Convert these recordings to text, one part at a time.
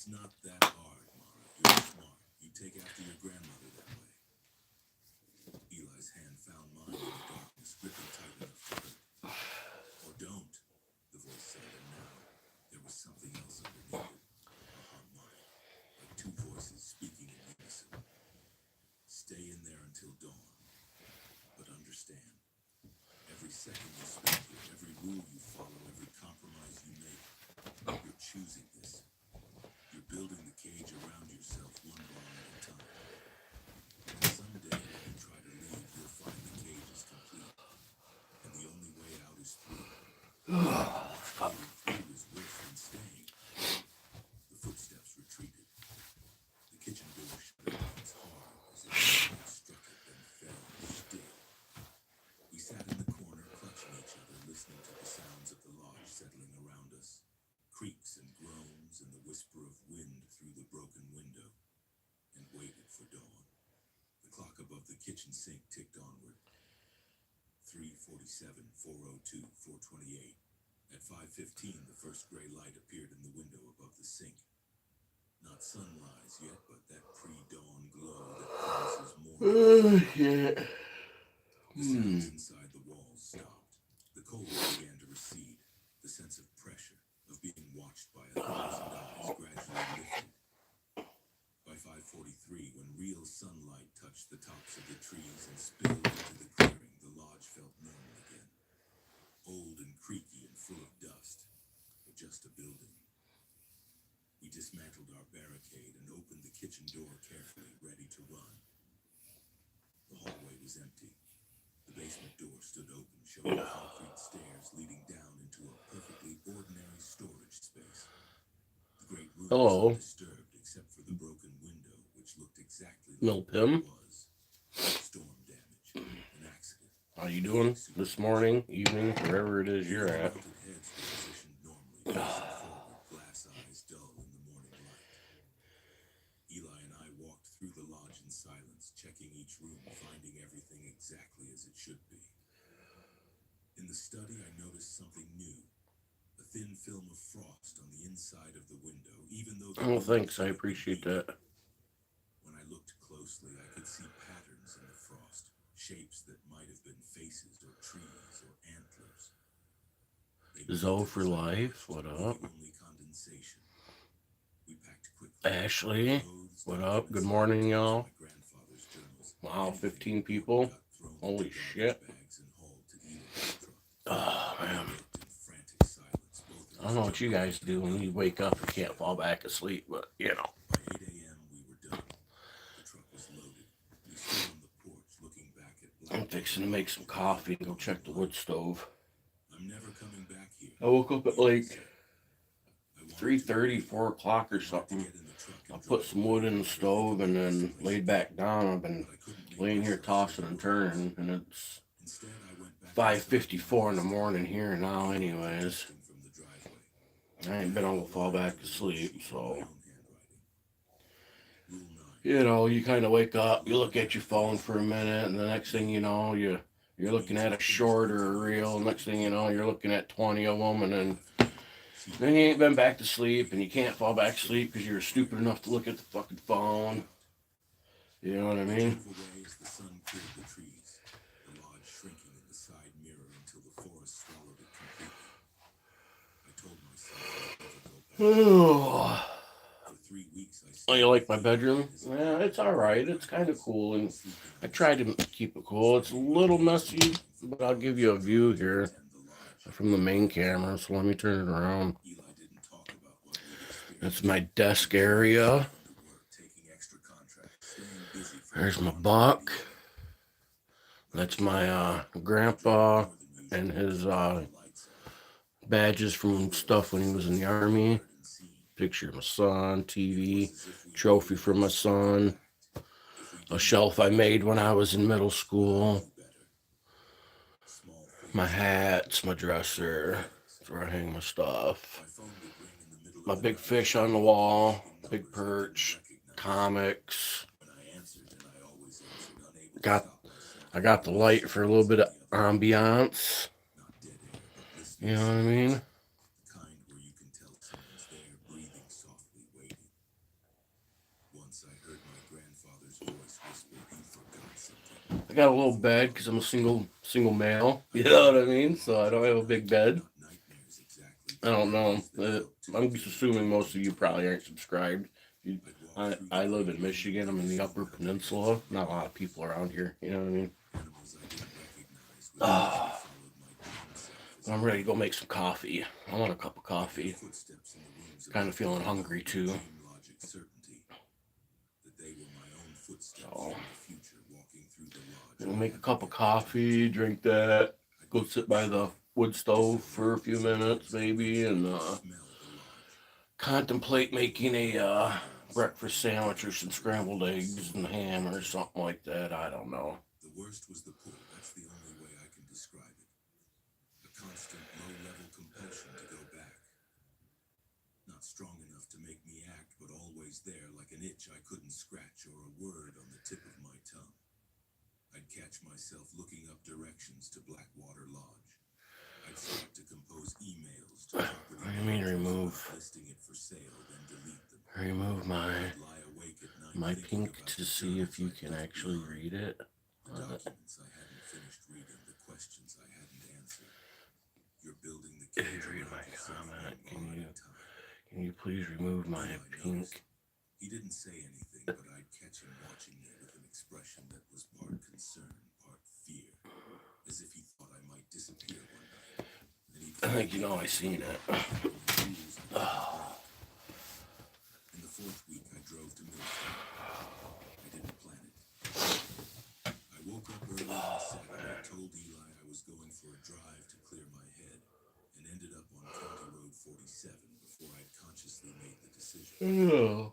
It's not that hard, Mara. You're smart. You take after your grandmother that way. Eli's hand found mine in the darkness, gripping tight enough to hurt. Or don't, the voice said, and now there was something else underneath it. A harmonic, like two voices speaking in unison. Stay in there until dawn. But understand, every second you spend here, every rule you follow, every compromise you make, you're choosing this. You're building the cage around yourself one bar at a time. And someday when you try to leave, you'll find the cage is complete. And the only way out is through. Fighting through is worse than staying. The footsteps retreated. The kitchen door shut once hard as if someone had struck it, then fell still. We sat in the corner, clutching each other, listening to the sounds of the lodge settling around us. Creaks and groans and the whisper of wind through the broken window, and waited for dawn. The clock above the kitchen sink ticked onward. 3:47, 4:02, 4:28. At 5:15, the first gray light appeared in the window above the sink. Not sunrise yet, but that pre-dawn glow that promises morning. Shit. The sounds inside the walls stopped. The cold began to recede. The sense of pressure, of being watched by 1,000 eyes, gradually lifted. By 5:43, when real sunlight touched the tops of the trees and spilled into the clearing, the lodge felt normal again. Old and creaky and full of dust, but just a building. We dismantled our barricade and opened the kitchen door carefully, ready to run. The hallway was empty. The basement door stood open, showing concrete stairs leading down into a perfectly ordinary storage space. The great room was undisturbed except for the broken window, which looked exactly like what it was. Storm damage, an accident. How you doing this morning, evening, wherever it is you're at? Mounted heads were positioned normally, facing forward, glass eyes dull in the morning light. Eli and I walked through the lodge in silence, checking each room, finding everything exactly as it should be. In the study, I noticed something new. A thin film of frost on the inside of the window, even though... Oh, thanks. I appreciate that. When I looked closely, I could see patterns in the frost, shapes that might have been faces or trees or antlers. Zoe for life, what up? Only condensation. We packed quickly. Ashley, what up? Good morning, y'all. Wow, 15 people. Holy shit. Oh, man. I don't know what you guys do when you wake up and can't fall back asleep, but, you know. By 8 a.m., we were done. The truck was loaded. We stood on the porch looking back at... I'm fixing to make some coffee and go check the wood stove. I'm never coming back here. I woke up at like 3:30, 4 o'clock or something. I put some wood in the stove and then laid back down. I've been laying here tossing and turning, and it's 5:54 in the morning here now anyways. I ain't been able to fall back to sleep, so, you know, you kind of wake up, you look at your phone for a minute, and the next thing you know, you're looking at a short or a reel. Next thing you know, you're looking at 20 of them, and then you ain't been back to sleep, and you can't fall back to sleep because you're stupid enough to look at the fucking phone. You know what I mean? The sun killed the trees, the lodge shrinking in the side mirror until the forest swallowed it completely. I told myself I'd never go back. For 3 weeks, Oh, you like my bedroom? Yeah, it's alright. It's kind of cool, and I try to keep it cool. It's a little messy, but I'll give you a view here from the main camera, so let me turn it around. That's my desk area. There's my buck. That's my grandpa and his badges from stuff when he was in the army. Picture of my son, TV, trophy for my son, a shelf I made when I was in middle school, my hats, my dresser, that's where I hang my stuff, my big fish on the wall, big perch, comics. I got the light for a little bit of ambiance. You know what I mean? heard my grandfather's voice whisper he forgot something. I got a little bed because I'm a single male. You know what I mean? So I don't have a big bed. Not nightmares exactly. I don't know. That helped too. I'm just assuming most of you probably aren't subscribed. You, I'd walk through I the live in graveyard Michigan. I'm in the Upper Peninsula. Not a lot of people around here. You know what I mean? Animals I didn't recognize would Ah, followed my dream self as I'm ready to go make some coffee. I want a cup of coffee. footsteps in the rooms Kind of feeling hungry too. dream logic certainty that they were my own footsteps So from the future walking through the lodge. we'll make a cup of coffee, drink that, go sit by the wood stove for a few minutes maybe, and Smell the lodge. contemplate making a breakfast sandwich or some scrambled eggs and ham or something like that. I don't know. The worst was the pull. That's the only way I can describe it. A constant low-level compulsion to go back. Not strong enough to make me act, but always there like an itch I couldn't scratch or a word on the tip of my tongue. I'd catch myself looking up directions to Blackwater Lodge. I'd start to compose emails to property What do you mean remove? listing it for sale, then delete them. Remove I'd lie awake at night my thinking pink about to the see if you journals can I'd actually left read it. the documents I hadn't finished reading, the questions I hadn't answered. You're building the If cage you read around my yourself comment, one part at a time. can you please remove my I pink? noticed. He didn't say anything, but I'd catch him watching me with an expression that was part concern, part fear, as if he thought I might disappear one night. And he'd I think you know I seen it. In the fourth week, I drove to Millstone. I didn't plan it. I woke up early on Saturday, told Eli I was going for a drive to clear my head, and ended up on County Road 47 before I'd consciously made the decision. Oh.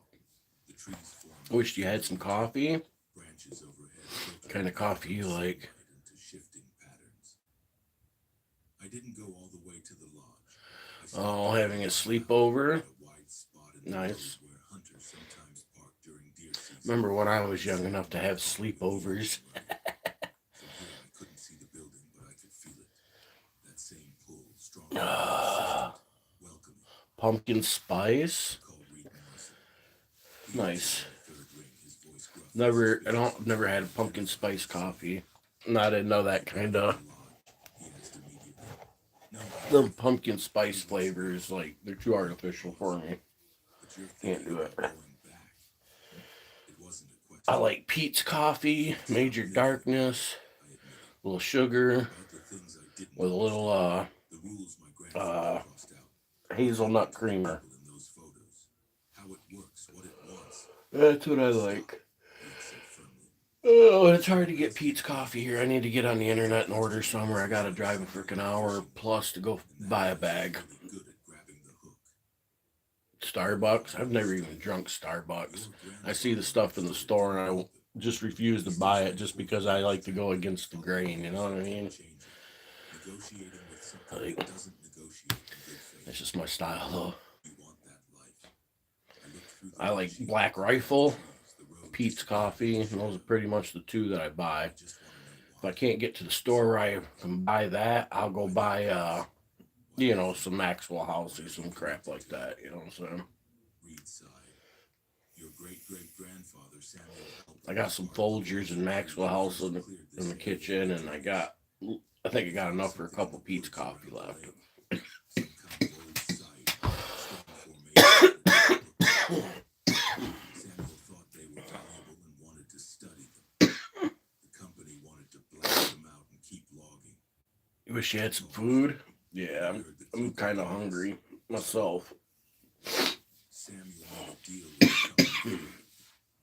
The trees formed. Wished you had some coffee. Branches overhead. What kind of coffee you like? Into shifting patterns. I didn't go all the way to the lodge. Oh, having a sleepover. A wide spot in the Nice. road where hunters sometimes park during deer season. Remember when I was young enough to have sleepovers? From here, I couldn't see the building, but I could feel it. That same pull, strong, persistent, welcoming. Pumpkin spice. Called Reed Morrison. Nice. Third ring, his voice gruff. Never had a pumpkin spice coffee. I didn't know that kind of. He asked immediately. No, The pumpkin spice flavors, like, they're too artificial for me. but you're Can't do it. going back. It wasn't a question. I like Pete's coffee, Major Darkness, I admitted. a little sugar, About the things I didn't with a little the rules my grandfather crossed out. hazelnut creamer. In those photos. How it works, what it wants. That's what I like. He said firmly. Oh, it's hard to get Pete's coffee here. I need to get on the internet and order somewhere. I gotta drive a freaking hour plus to go buy a bag. Really good at grabbing the hook. Starbucks? I've never even drunk Starbucks. I see the stuff in the store and I just refuse to buy it just because I like to go against the grain, you know what I mean? Negotiating with something Like, that doesn't negotiate in good faith. that's just my style though. You want that life. I looked through the I like machine, Black Rifle, trees, the road, Pete's coffee, and those are pretty much the two that I buy. just want to know If why. I can't get to the store where I can buy that, I'll go buy some Maxwell House or some crap like that, you know what I'm saying? Reed sighed. Your great-great-grandfather Samuel helped I got some Folgers and Maxwell House in the kitchen, and I think I got enough for a couple Pete's coffee left. some kind of old site, stone formation. Samuel thought they were valuable and wanted to study them. The company wanted to blast them out and keep logging. You wish you had some food? Yeah, I'm kind of hungry myself. Samuel made a deal with the company.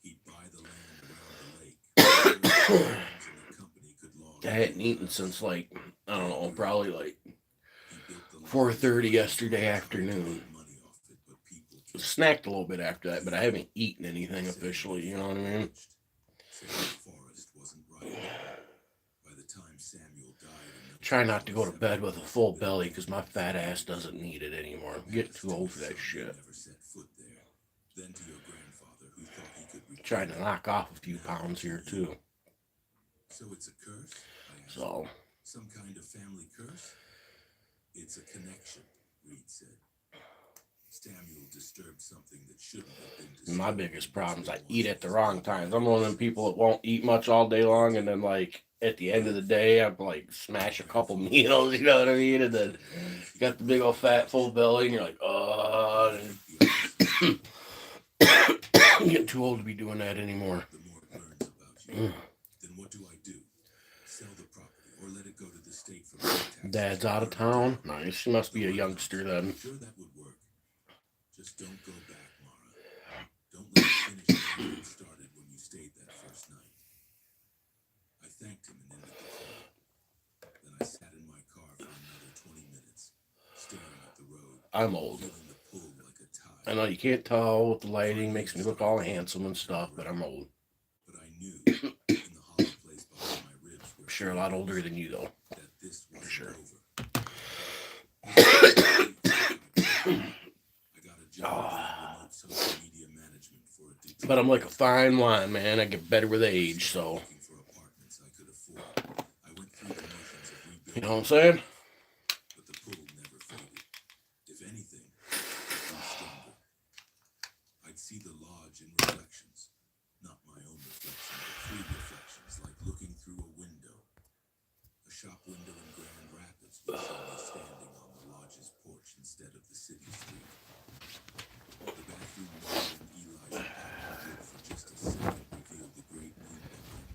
He'd buy the land around the lake. And the company could log. I hadn't eaten since like, I don't know, probably like He built the 4:30 yesterday afternoon. money off it, but people kept Snacked a little bit after that, but I haven't eaten anything officially, you know what I mean? saying the forest wasn't right. By the time Samuel died in Try not to go to bed with a full belly because my fat ass doesn't need it anymore. I'm getting too old for that shit. never set foot there. Then to your grandfather who thought he could return. Trying to knock off a few pounds here too. So it's a curse? I asked. So, Some kind of family curse? It's a connection, Reed said. Samuel disturbed something that shouldn't have been disturbed. My biggest problem is I eat at the wrong times. I'm one of them people that won't eat much all day long, and then like at the end of the day, I'm like smash a couple meals. You know what I mean? And then you got the big old fat full belly, and you're like, oh. I'm getting too old to be doing that anymore. The more it learns about you, then what do I do? Sell the property or let it go to the state for taxes? Dad's out of town. Nice. She must be a youngster then. Sure, that would work. Just don't go back, Mara. Don't let it finish what you started when you stayed that first night. I thanked him and ended the call. Then I sat in my car for another 20 minutes, staring at the road. I'm old. Feeling the pull like a tide. I know you can't tell with the lighting, makes me look all handsome and stuff, but I'm old. But I knew in the hollow place behind my ribs were Sure, a lot older than you though. that this wasn't Sure. over. I got a job in remote social media management for a Detroit. But I'm like a fine wine, man. I get better with age, so Looking for apartments I could afford. I went through the motions of rebuilding. you know what I'm saying? But the pull never faded. If anything, it grew stronger. I'd see the lodge in reflections. Not my own reflection, but three reflections, like looking through a window. A shop window in Grand Rapids would show me standing on the lodge's porch instead of the city street. The bathroom wall in Eli's apartment for just a second revealed the great moon behind me.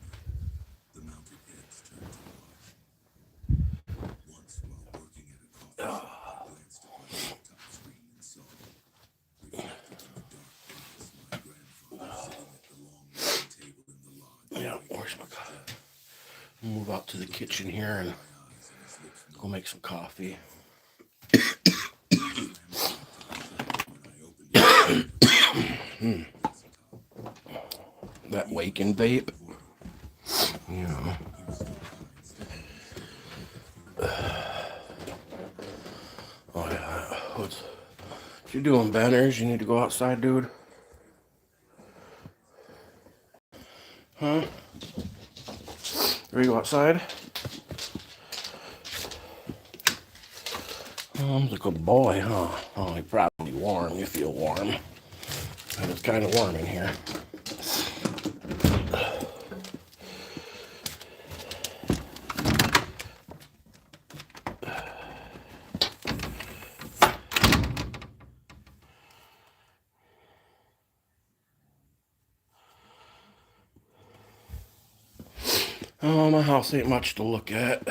The mounted heads turned to watch. Once, while working at a coffee shop, I glanced at my laptop screen and saw, reflected in the dark glass, my grandfather sitting at the long wooden table in the lodge. Yeah, where's my coffee? Move out to the kitchen here and go make some coffee. That waking vape. Yeah. Oh yeah. What's you doing, Banners? You need to go outside, dude. Huh? Ready to go outside? I'm a good boy, huh? Oh, you're probably warm. You feel warm. And it's kind of warm in here. Oh, my house ain't much to look at.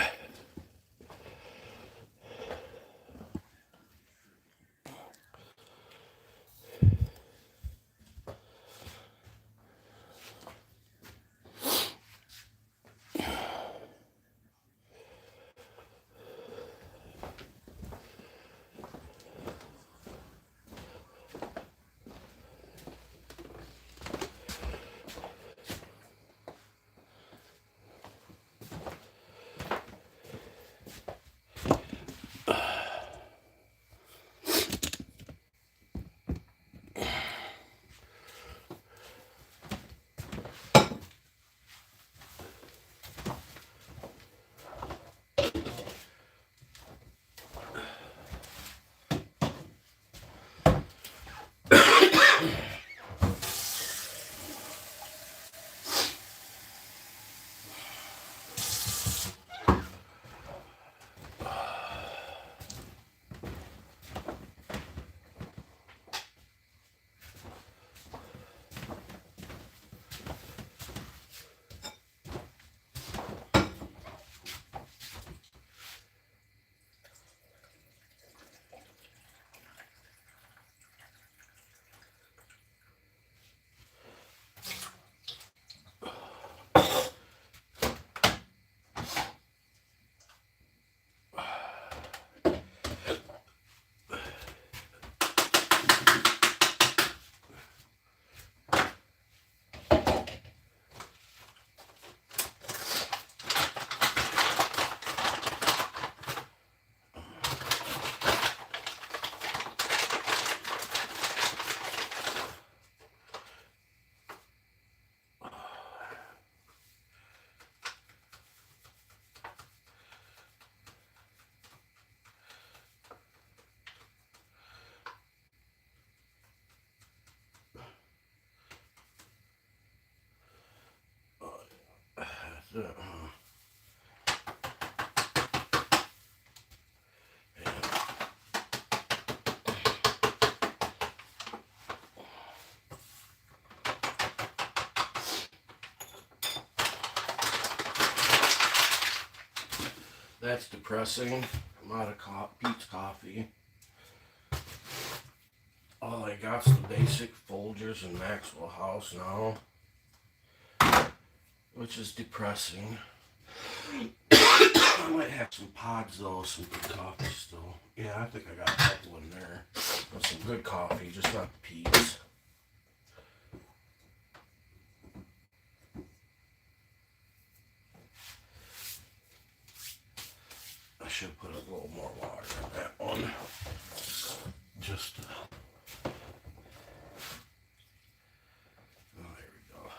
So, that's depressing. I'm out of Pete's coffee. All I got's the basic Folgers and Maxwell House now, which is depressing. I might have some pods though, some good coffee still. Yeah, I think I got a couple in there. But some good coffee, just not Pete's. I should put a little more water in that one. Just oh, there we go.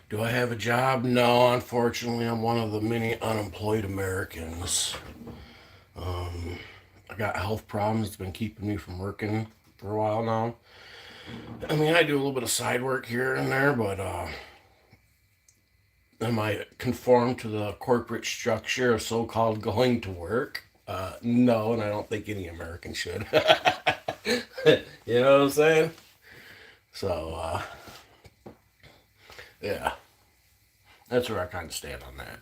Do I have a job? No, unfortunately, I'm one of the many unemployed Americans. I got health problems that's been keeping me from working for a while now. I mean, I do a little bit of side work here and there, but am I conform to the corporate structure of so-called going to work? No, and I don't think any American should. You know what I'm saying? So, yeah, that's where I kind of stand on that.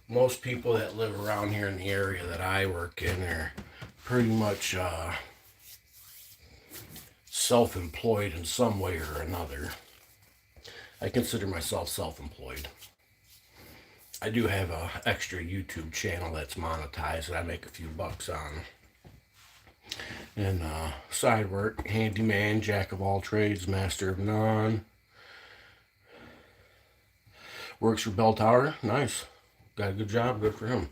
Most people that live around here in the area that I work in are pretty much self-employed in some way or another. I consider myself self-employed. I do have a extra YouTube channel that's monetized that I make a few bucks on. And side work, handyman, jack of all trades, master of none. Works for Bell Tower, nice. Got a good job, good for him.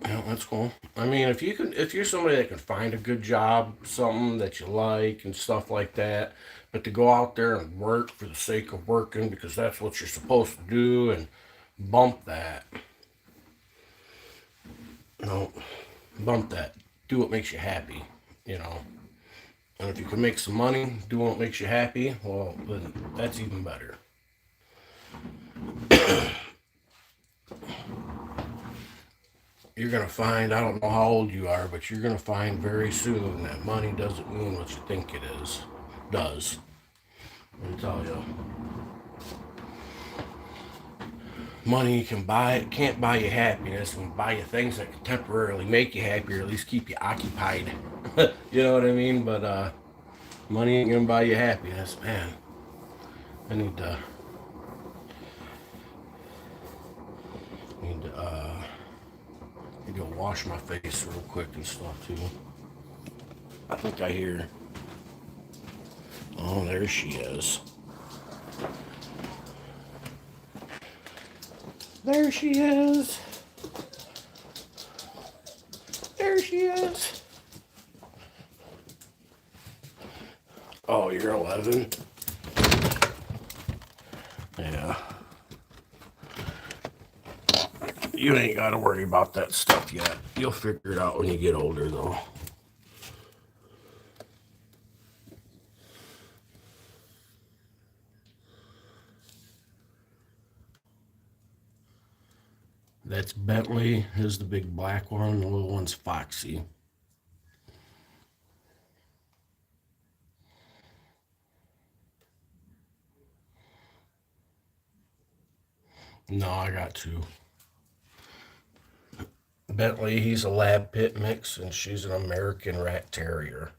Yeah, that's cool. I mean, if you're somebody that can find a good job, something that you like and stuff like that, but to go out there and work for the sake of working because that's what you're supposed to do and bump that. No, bump that. Do what makes you happy, you know. And if you can make some money, do what makes you happy, well, then that's even better. You're going to find, I don't know how old you are, but you're going to find very soon that money doesn't mean what you think it does. Let me tell you. Money can't buy you happiness. It can buy you things that can temporarily make you happy or at least keep you occupied. You know what I mean? But money ain't going to buy you happiness. Man, I need to go wash my face real quick and stuff too. I think I hear. Oh, there she is. There she is. There she is. Oh, you're 11? Yeah. You ain't got to worry about that stuff yet. You'll figure it out when you get older, though. That's Bentley. Here's the big black one. The little one's Foxy. No, I got two. Bentley, he's a lab pit mix, and she's an American Rat Terrier.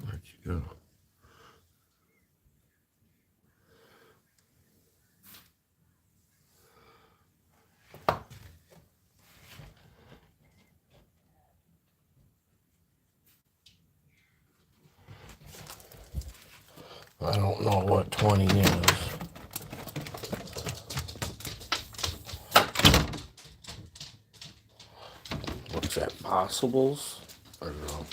Where'd you go? I don't know what 20 is. What's that, possibles? I don't know.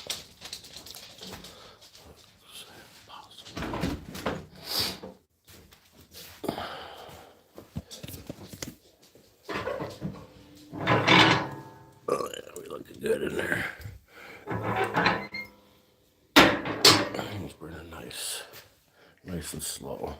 Oh yeah, we looking good in there. He's burning nice. Nice and slow.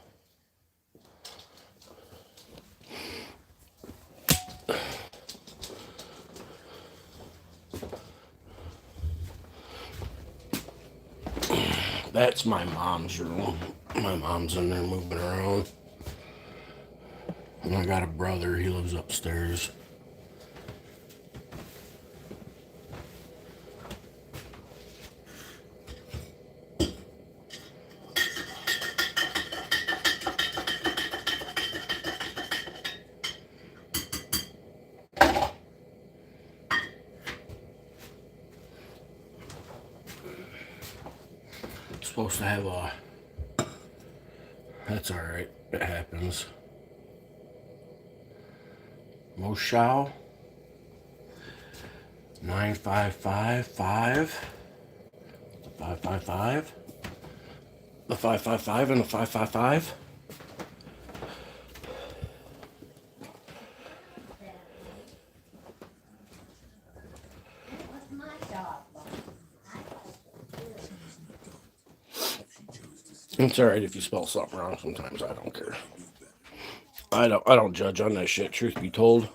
That's my mom's room. My mom's in there moving around. And I got a brother, he lives upstairs. Supposed to have a... That's alright, it happens. Moshow 9555. The 555. The 555 and the 555. It's alright if you spell something wrong sometimes, I don't care. I don't judge on that shit, truth be told.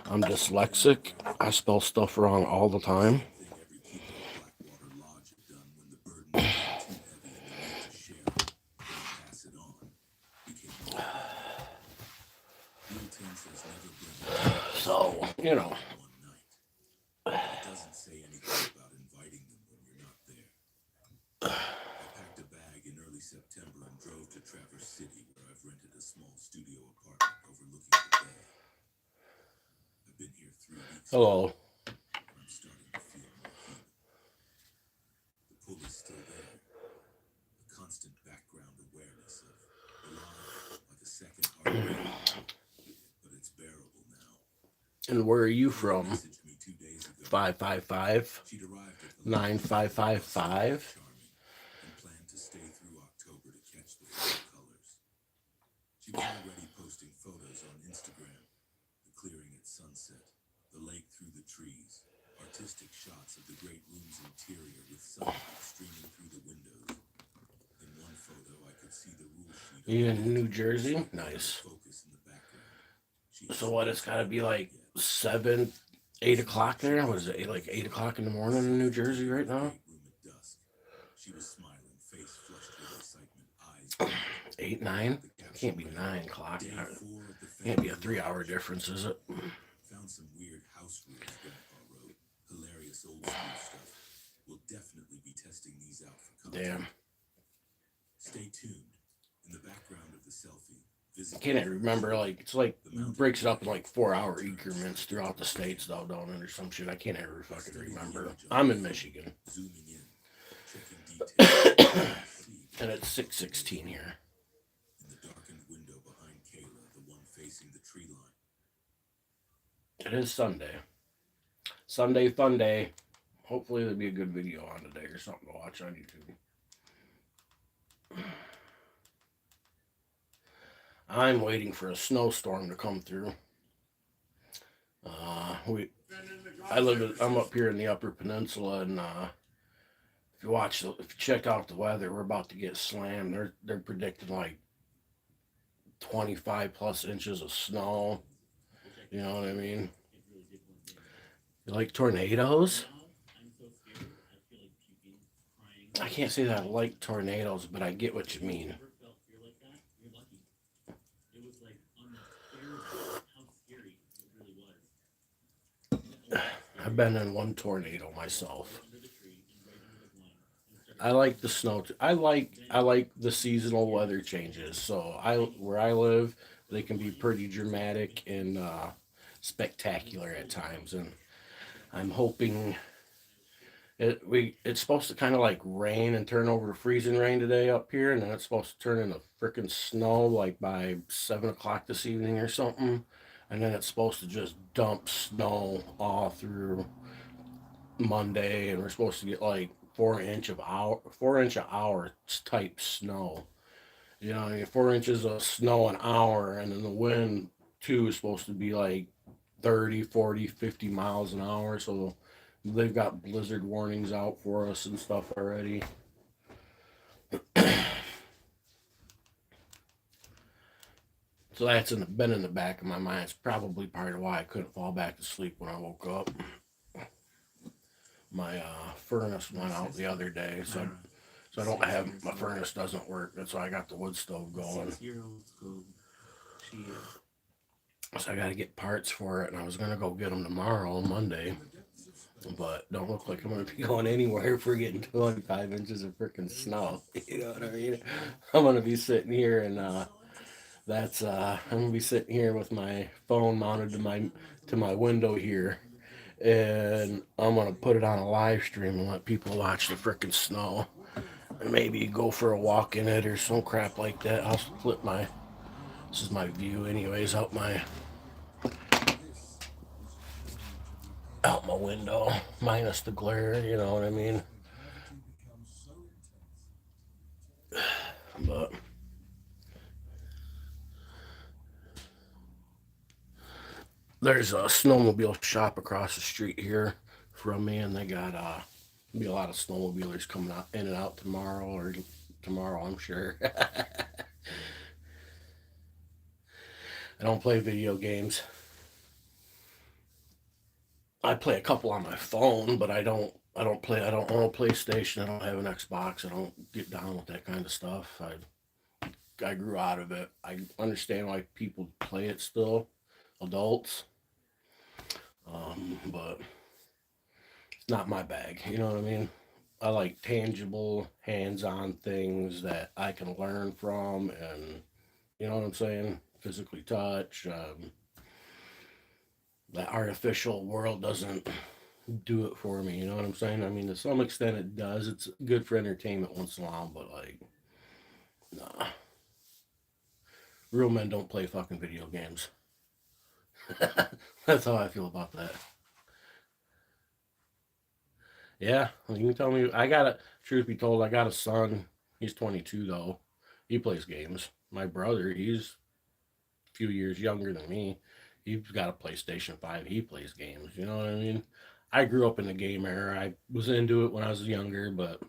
I'm dyslexic. I spell stuff wrong all the time. So, you know. It doesn't say anything about inviting them when you're not there. I packed a bag in early September and drove to Traverse City, where I've rented a small studio apartment overlooking the bay. I've been here 3 weeks. Hello. I'm starting to feel more human. The pull is still there. A constant background awareness of alive, like a second heartbeat. But it's bearable now. And where are you from? Messaged me 2 days ago. 555 She'd arrived at the 9555. and planned to stay through October to catch the fall colors. She was already posting photos on Instagram. The clearing at sunset, the lake through the trees, artistic shots of the great room's interior with sunlight streaming through the windows. In one photo, I could see the rule sheet. You in New Jersey? Nice. Focus in the background. So what, it's gotta be like 7, 8 o'clock there? What is it, like 8 o'clock in the morning in New Jersey right now? She was smiling, face flushed with excitement, eyes 8, 9? Can't be 9 o'clock. Can't be a 3-hour difference, is it? Found some weird house rules Grandpa wrote. Hilarious old school stuff. We'll definitely be testing these out for content. Damn. Stay tuned. In the background of the selfie, I can't remember, like, it's like, breaks it up in like 4-hour increments throughout the states, though, don't it, or some shit. I can't ever fucking remember. I'm in Michigan. Zooming in. checking details. And it's 6:16 here. In the darkened window behind Kayla, the one facing the tree line. It is Sunday. Sunday fun day. Hopefully there'll be a good video on today or something to watch on YouTube. I'm waiting for a snowstorm to come through. I'm up here in the Upper Peninsula, and if you check out the weather, we're about to get slammed. They're predicting like 25 plus inches of snow. You know what I mean? You like tornadoes? I can't say that I like tornadoes, but I get what you mean. I've been in one tornado myself. I like the snow. I like the seasonal weather changes. So where I live, they can be pretty dramatic and spectacular at times, and I'm hoping it's supposed to kind of like rain and turn over to freezing rain today up here, and then it's supposed to turn into freaking snow like by 7 o'clock this evening or something, and then it's supposed to just dump snow all through Monday, and we're supposed to get like 4 inch an hour type snow. You know, I mean, 4 inches of snow an hour, and then the wind too is supposed to be like 30, 40, 50 miles an hour. So they've got blizzard warnings out for us and stuff already. So that's been in the back of my mind. It's probably part of why I couldn't fall back to sleep when I woke up. My furnace went out the other day, so I don't have, my furnace doesn't work. That's why I got the wood stove going. So I got to get parts for it, and I was going to go get them tomorrow, Monday. But don't look like I'm going to be going anywhere if we're getting 25 inches of freaking snow. You know what I mean? I'm going to be sitting here, and I'm going to be sitting here with my phone mounted to my window here, and I'm going to put it on a live stream and let people watch the freaking snow, and maybe go for a walk in it or some crap like that. I'll flip this is my view anyways, out my window, minus the glare, you know what I mean? But there's a snowmobile shop across the street here from me, and they got be a lot of snowmobilers coming out in and out tomorrow, I'm sure. I don't play video games. I play a couple on my phone, but I don't own a PlayStation. I don't have an Xbox. I don't get down with that kind of stuff. I grew out of it. I understand why people play it still, adults. But it's not my bag. You know what I mean? I like tangible, hands-on things that I can learn from, and you know what I'm saying? Physically touch. The artificial world doesn't do it for me. You know what I'm saying? I mean, to some extent, it does. It's good for entertainment once in a while, but like, nah. Real men don't play fucking video games. That's how I feel about that. Yeah, you can tell me. Truth be told, I got a son. He's 22 though. He plays games. My brother, he's a few years younger than me. He's got a PlayStation 5. He plays games. You know what I mean? I grew up in the game era. I was into it when I was younger, but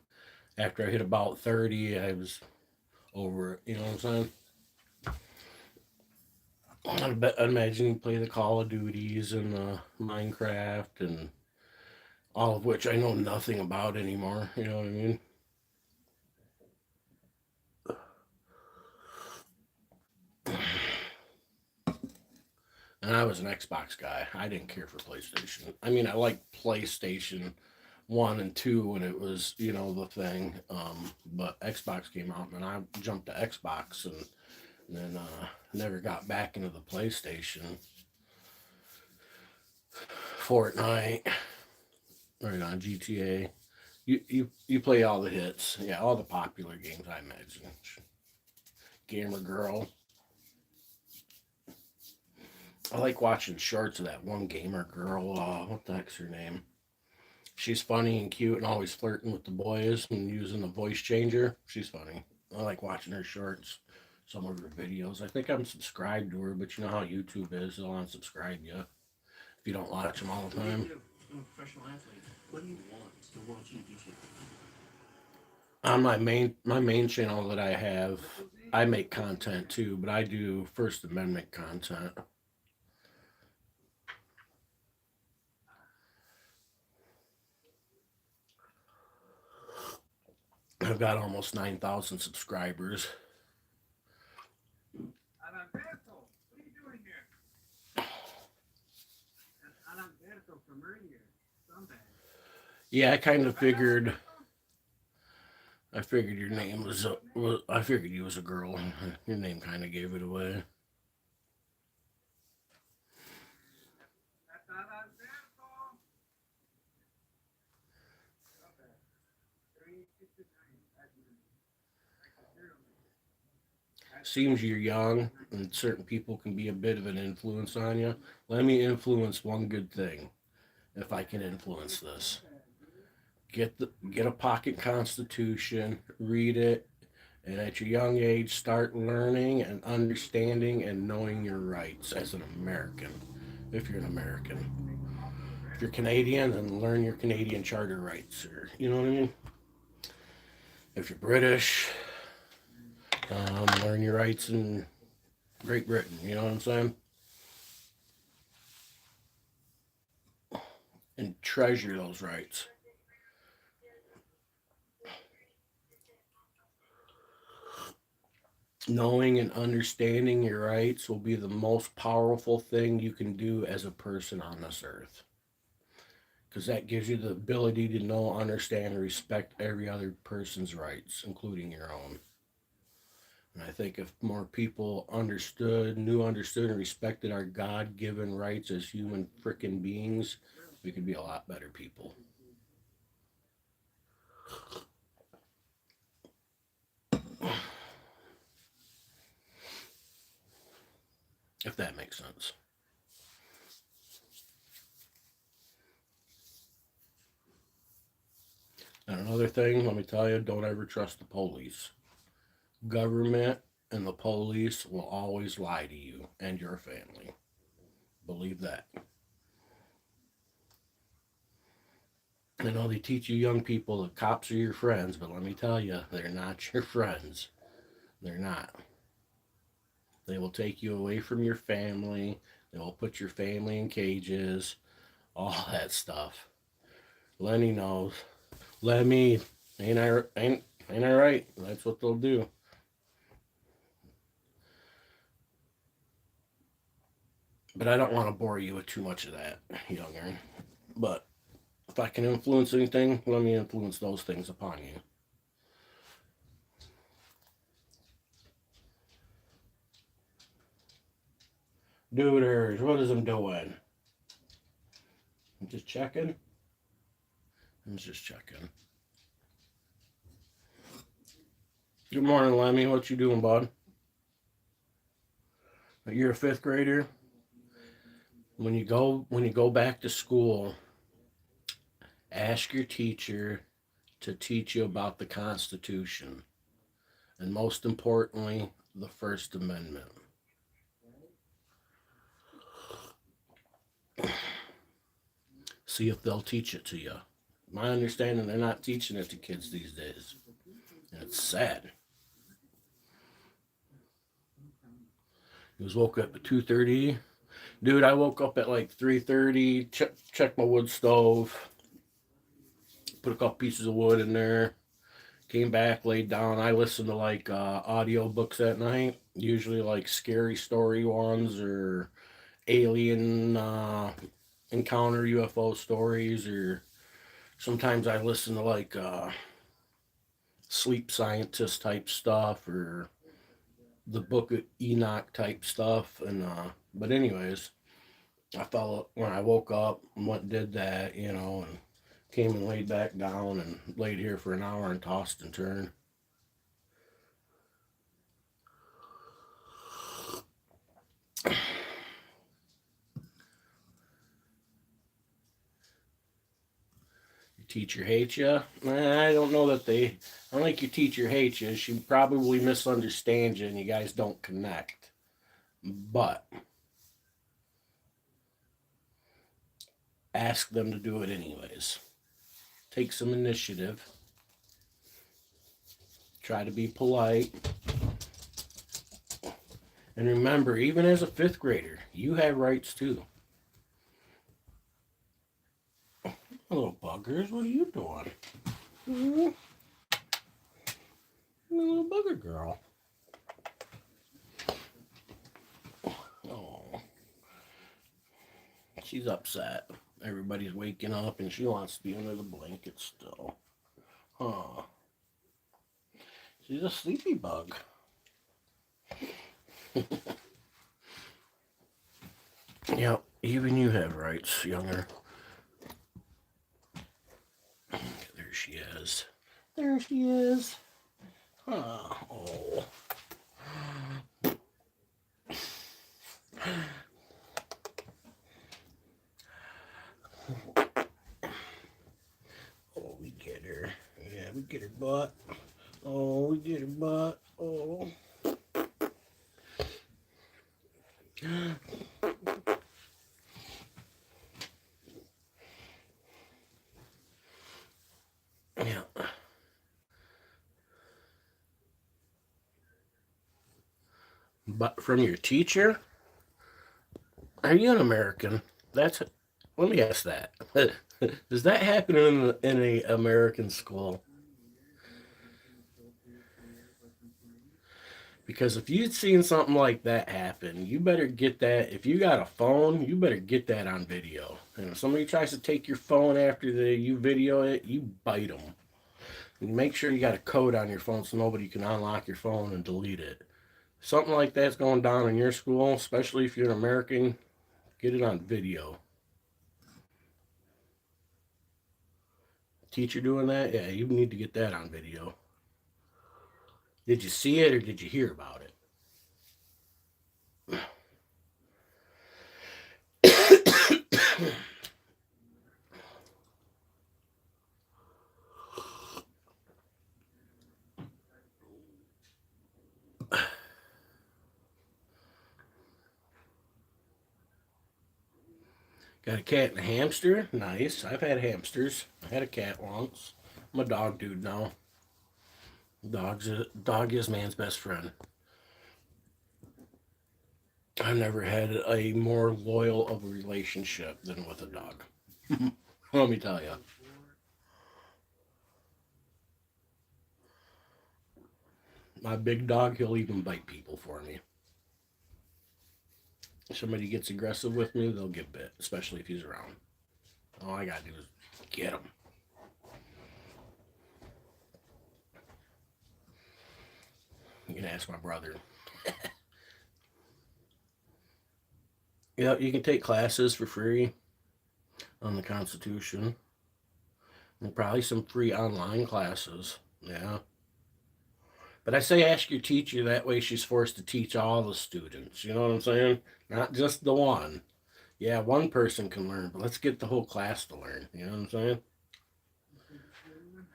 after I hit about 30, I was over it. You know what I'm saying? I imagine you play the Call of Duties and Minecraft, and all of which I know nothing about anymore. You know what I mean? And I was an Xbox guy. I didn't care for PlayStation. I mean, I liked PlayStation 1 and 2 when it was, the thing. But Xbox came out, and I jumped to Xbox, and then never got back into the PlayStation. Fortnite, right on GTA, You play all the hits. Yeah, all the popular games, I imagine. Gamer Girl. I like watching shorts of that one gamer girl. What the heck's her name? She's funny and cute and always flirting with the boys and using the voice changer. She's funny. I like watching her shorts, some of her videos. I think I'm subscribed to her, but you know how YouTube is. They'll unsubscribe you if you don't watch them all the time. I'm a professional athlete. What do you want to world championship? On my main channel that I have, I make content too, but I do First Amendment content. I've got almost 9,000 subscribers. Alberto, what are you doing here? Alberto from earlier, Sunday. Yeah, I kind of figured. I figured your name was. I figured you was a girl. Your name kind of gave it away. That's Alberto. Okay. 3:59. Seems you're young, and certain people can be a bit of an influence on you. Let me influence one good thing, if I can influence this. Get a pocket constitution, read it, and at your young age start learning and understanding and knowing your rights as an American. If you're an American. If you're Canadian, then learn your Canadian charter rights, or you know what I mean? If you're British, learn your rights in Great Britain, you know what I'm saying? And treasure those rights. Knowing and understanding your rights will be the most powerful thing you can do as a person on this earth. Because that gives you the ability to know, understand, and respect every other person's rights, including your own. And I think if more people understood, and respected our God given rights as human frickin' beings, we could be a lot better people. If that makes sense. And another thing, let me tell you, don't ever trust the police. Government and the police will always lie to you and your family. Believe that. I know they teach you young people that cops are your friends, but let me tell you, they're not your friends. They're not. They will take you away from your family. They will put your family in cages. All that stuff. Lenny knows. Lemmy, ain't I right? That's what they'll do. But I don't want to bore you with too much of that, younger. But if I can influence anything, let me influence those things upon you. Duders, what is I'm doing? I'm just checking. I'm just checking. Good morning, Lemmy. What you doing, bud? You're a fifth grader. When you go back to school, ask your teacher to teach you about the Constitution, and most importantly, the First Amendment. See if they'll teach it to you. My understanding, they're not teaching it to kids these days, and it's sad. He was woke up at 2:30. Dude, I woke up at like 3:30. Checked my wood stove. Put a couple pieces of wood in there. Came back, laid down. I listen to like audio books at night. Usually like scary story ones or alien encounter UFO stories, or sometimes I listen to like sleep scientist type stuff or the Book of Enoch type stuff. And but anyways, I felt when I woke up and went and did that, and Came and laid back down and laid here for an hour and tossed and turned. Your teacher hates you? I don't know that I don't think your teacher hates you. She probably misunderstands you and you guys don't connect. But ask them to do it anyways. Take some initiative. Try to be polite. And remember, even as a 5th grader, you have rights too. Little buggers, what are you doing? Hmm? Little bugger girl. Oh. She's upset. Everybody's waking up and she wants to be under the blanket still. Huh. She's a sleepy bug. Yep, even you have rights, younger. There she is. There she is. Huh. Oh. Oh, we get her. Yeah, we get her butt. Oh, we get her butt. Oh. Yeah. But from your teacher? Are you an American? Let me ask that. Does that happen in a American school? Because if you'd seen something like that happen, you better get that. If you got a phone, you better get that on video. And if somebody tries to take your phone after you video it, you bite them. And make sure you got a code on your phone so nobody can unlock your phone and delete it. Something like that's going down in your school, especially if you're an American, get it on video. Teacher doing that? Yeah, you need to get that on video. Did you see it or did you hear about it? Got a cat and a hamster. Nice. I've had hamsters. I had a cat once. I'm a dog dude now. Dog is man's best friend. I've never had a more loyal of a relationship than with a dog. Let me tell you. My big dog, he'll even bite people for me. If somebody gets aggressive with me, they'll get bit, especially if he's around. All I gotta do is get him. You can ask my brother. Yeah, you can take classes for free on the Constitution. And probably some free online classes. Yeah. But I say ask your teacher, that way she's forced to teach all the students. You know what I'm saying? Not just the one. Yeah, one person can learn, but let's get the whole class to learn. You know what I'm saying?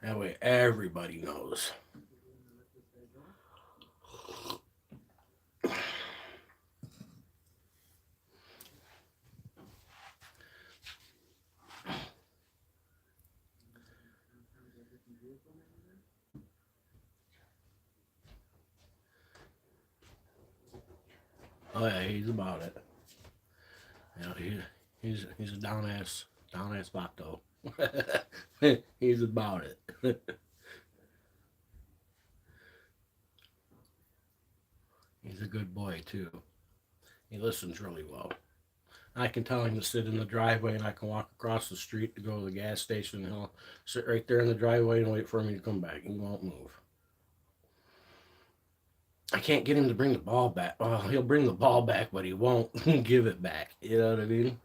That way everybody knows. Oh yeah, he's about it. Yeah, he's a down ass vato. He's about it. He's a good boy too. He listens really well. I can tell him to sit in the driveway and I can walk across the street to go to the gas station and he'll sit right there in the driveway and wait for me to come back. He won't move. I can't get him to bring the ball back. Well, he'll bring the ball back, but he won't give it back. You know what I mean?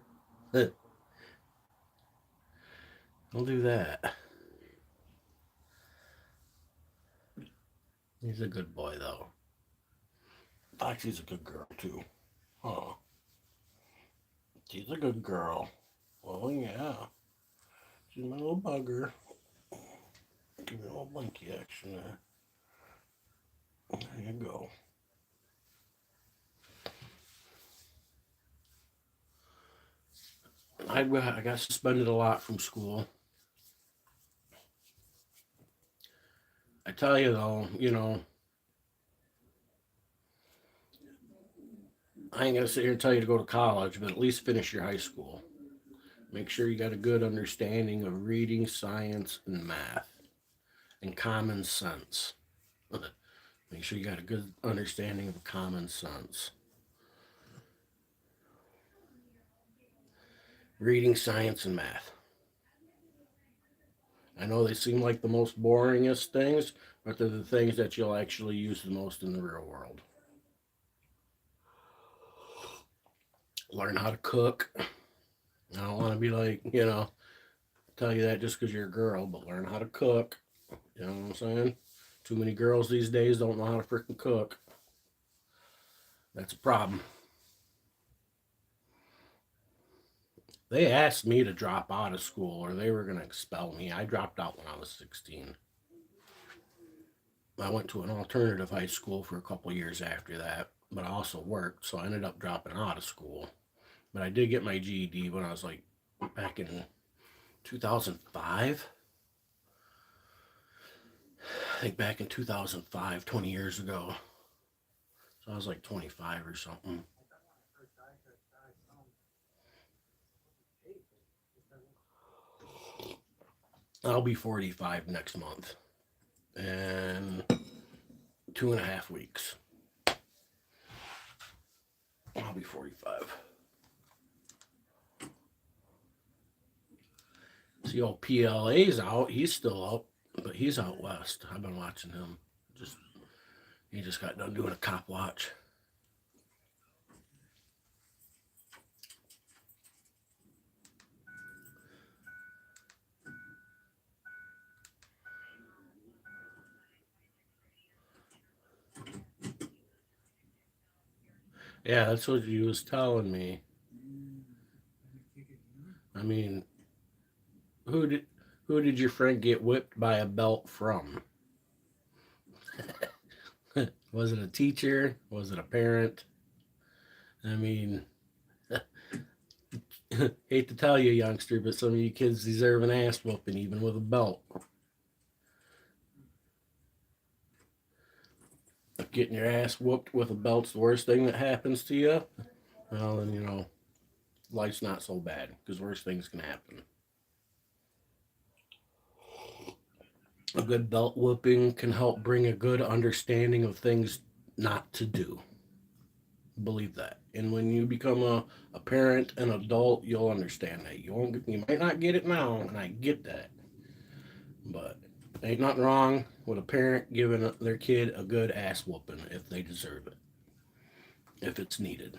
I'll do that. He's a good boy, though. Foxy's a good girl, too. Oh, she's a good girl. Oh, yeah. She's my little bugger. Give me a little blinky action there. There you go. I got suspended a lot from school. I tell you, though, I ain't gonna sit here and tell you to go to college, but at least finish your high school. Make sure you got a good understanding of reading, science, and math, and common sense. Make sure you got a good understanding of common sense. Reading, science, and math. I know they seem like the most boringest things, but they're the things that you'll actually use the most in the real world. Learn how to cook. I don't want to be like, tell you that just because you're a girl, but learn how to cook. You know what I'm saying? Too many girls these days don't know how to freaking cook. That's a problem. They asked me to drop out of school or they were going to expel me. I dropped out when I was 16. I went to an alternative high school for a couple years after that, but I also worked, so I ended up dropping out of school. But I did get my GED when I was like back in 2005. I think back in 2005, 20 years ago. So I was like 25 or something. I'll be 45 next month. And 2.5 weeks. I'll be 45. See, old PLA's out. He's still out, but he's out west. I've been watching him. He just got done doing a cop watch. Yeah, that's what he was telling me. I mean, who did your friend get whipped by a belt from? Was it a teacher? Was it a parent? I mean, hate to tell you, youngster, but some of you kids deserve an ass whooping, even with a belt. If getting your ass whooped with a belt's the worst thing that happens to you, well, then, life's not so bad, because worse things can happen. A good belt whooping can help bring a good understanding of things not to do. Believe that. And when you become a parent, an adult, you'll understand that. You might not get it now, and I get that. But ain't nothing wrong with a parent giving their kid a good ass whooping if they deserve it. If it's needed.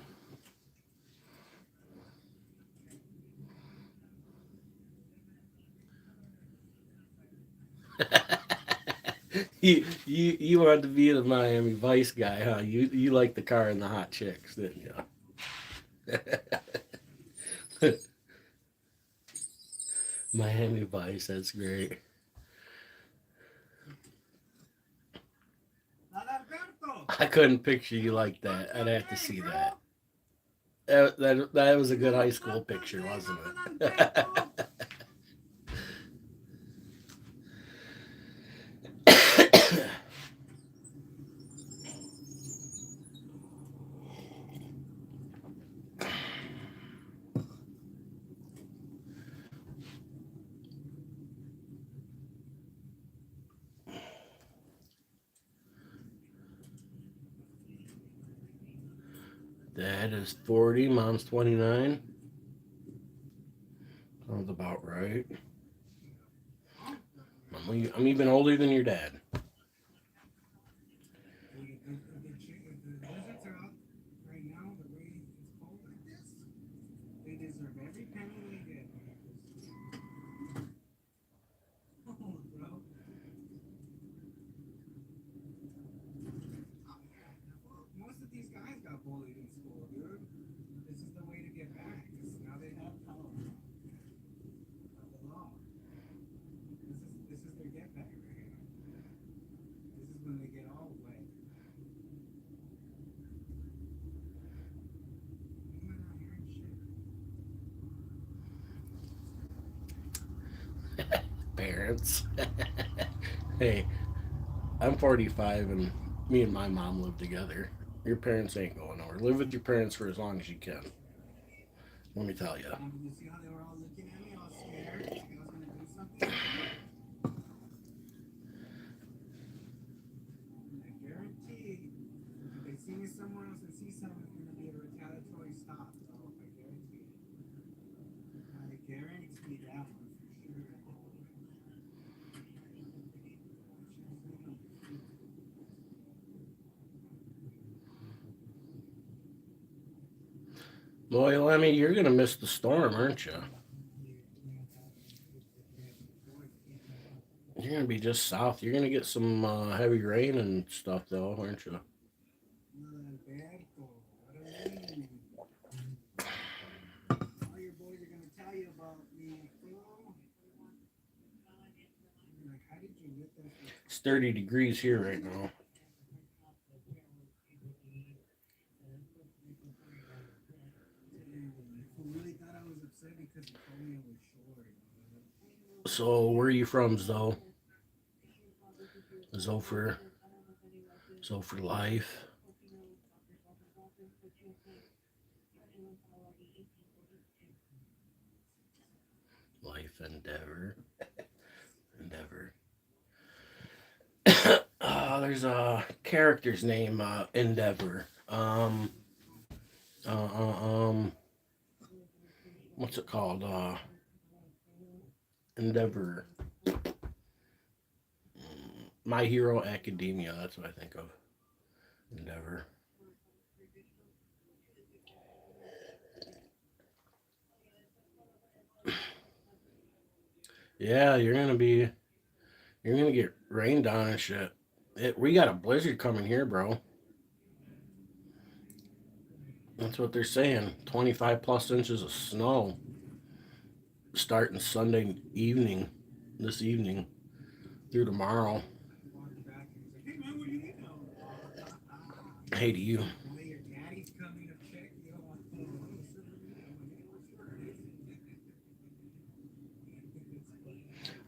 You wanted to be the Miami Vice guy, huh? You like the car and the hot chicks, didn't you? Miami Vice, that's great. I couldn't picture you like that. I'd have to see that. That was a good high school picture, wasn't it? Dad is 40, mom's 29. Sounds about right. I'm even older than your dad. parents. Hey, I'm 45 and me and my mom live together. Your parents ain't going nowhere. Live with your parents for as long as you can. Let me tell you. You see how they were all looking at me, all scared? Like I was gonna do something? I guarantee if they see me somewhere else and see something, it's gonna be a retaliatory stop. So I guarantee it. I guarantee that one for sure. Boy, Lemmy, you're gonna miss the storm, aren't you? You're gonna be just south. You're gonna get some heavy rain and stuff, though, aren't you? Alberto, what do you mean? All your boys are gonna tell you about me, fool. Like, how did you get that? It's 30 degrees here right now. Who really thought I was upset because he told me I was short. So, where are you from, Zoe? Zoe for life. Life endeavor. There's a character's name, Endeavor. Uh, uh, um, what's it called? Endeavor. My Hero Academia. That's what I think of. Endeavor. Yeah, you're gonna get rained on and shit. We got a blizzard coming here, bro. That's what they're saying. 25 plus inches of snow starting Sunday evening, this evening through tomorrow. Walked back and he's like, hey man, what are you eating? Hey to you. Well, your daddy's coming to check you on.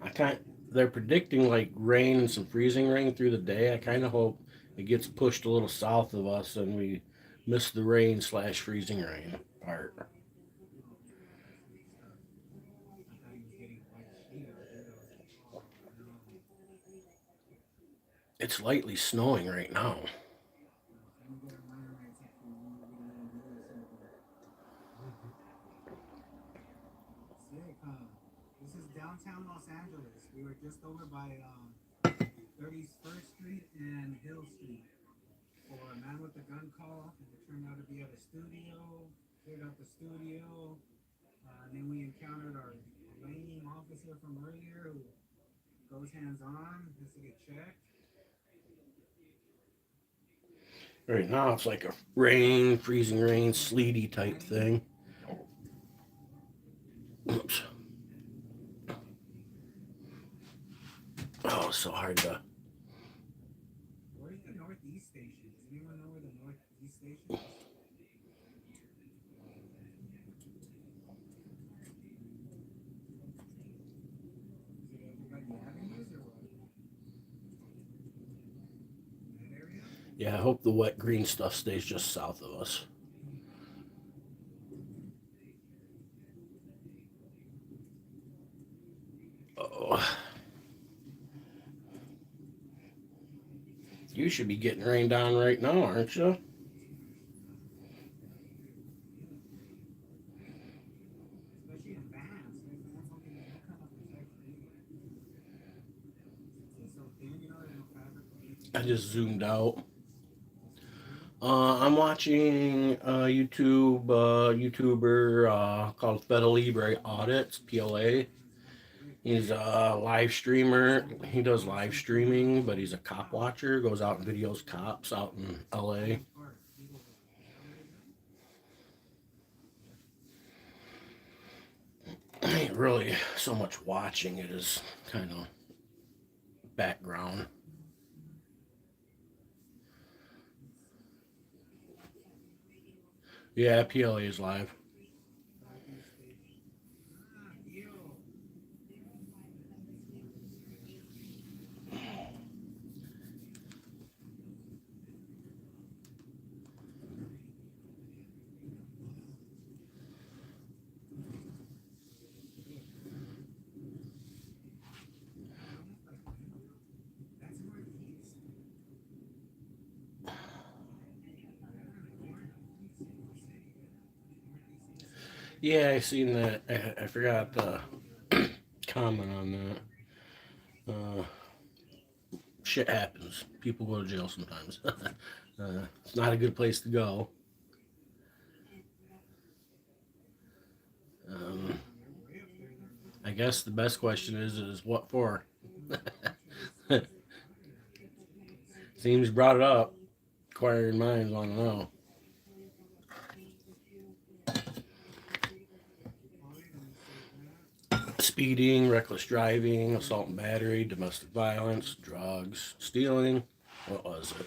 I can't. They're predicting like rain and some freezing rain through the day. I kind of hope it gets pushed a little south of us and we miss the rain slash freezing rain part. It's lightly snowing right now. This is downtown Los Angeles. We were just over by 31st Street and Hill Street for a man with a gun call. And it turned out to be at a studio. Cleared out the studio. And then we encountered our lane officer from earlier who goes hands on, has to get checked. Right now it's like a rain, freezing rain, sleety type thing. Oops. Oh, it's so hard to. Where's the Northeast station? Does anyone know where the Northeast station is? Is it over by the avenues or what? That area? Yeah, I hope the wet green stuff stays just south of us. Oh. You should be getting rained on right now, aren't you? Especially in Vans. Vans don't give you no kind of protection either. It's so thin, you know, there's no fabric or anything. I just zoomed out. I'm watching a YouTuber called Feta Libre Audits, PLA. He's a live streamer. He does live streaming, but he's a cop watcher. Goes out and videos cops out in LA. I ain't really so much watching it as kind of background. Yeah, PLA is live. Yeah, I seen that. I forgot the comment on that. Shit happens. People go to jail sometimes. It's not a good place to go. Um, I guess the best question is what for? Seems you brought it up. Inquiring minds want to know. Speeding, reckless driving, assault and battery, domestic violence, drugs, stealing. What was it?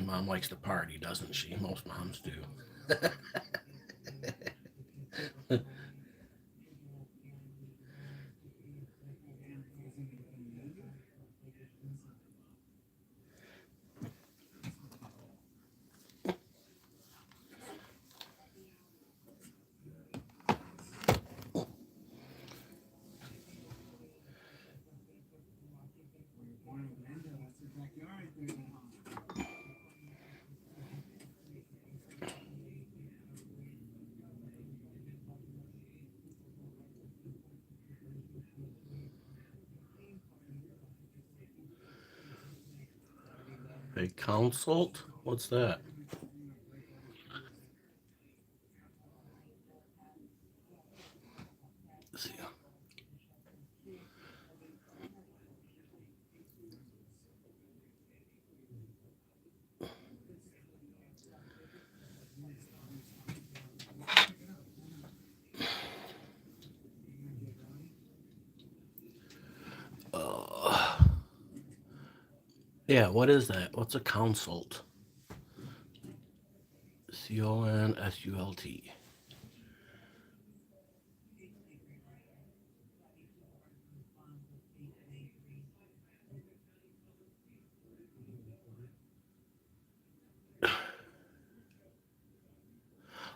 Mom likes to party, doesn't she? Most moms do. A consult? What's that? Let's see. Uh, yeah, what is that? What's a consult? CONSULT.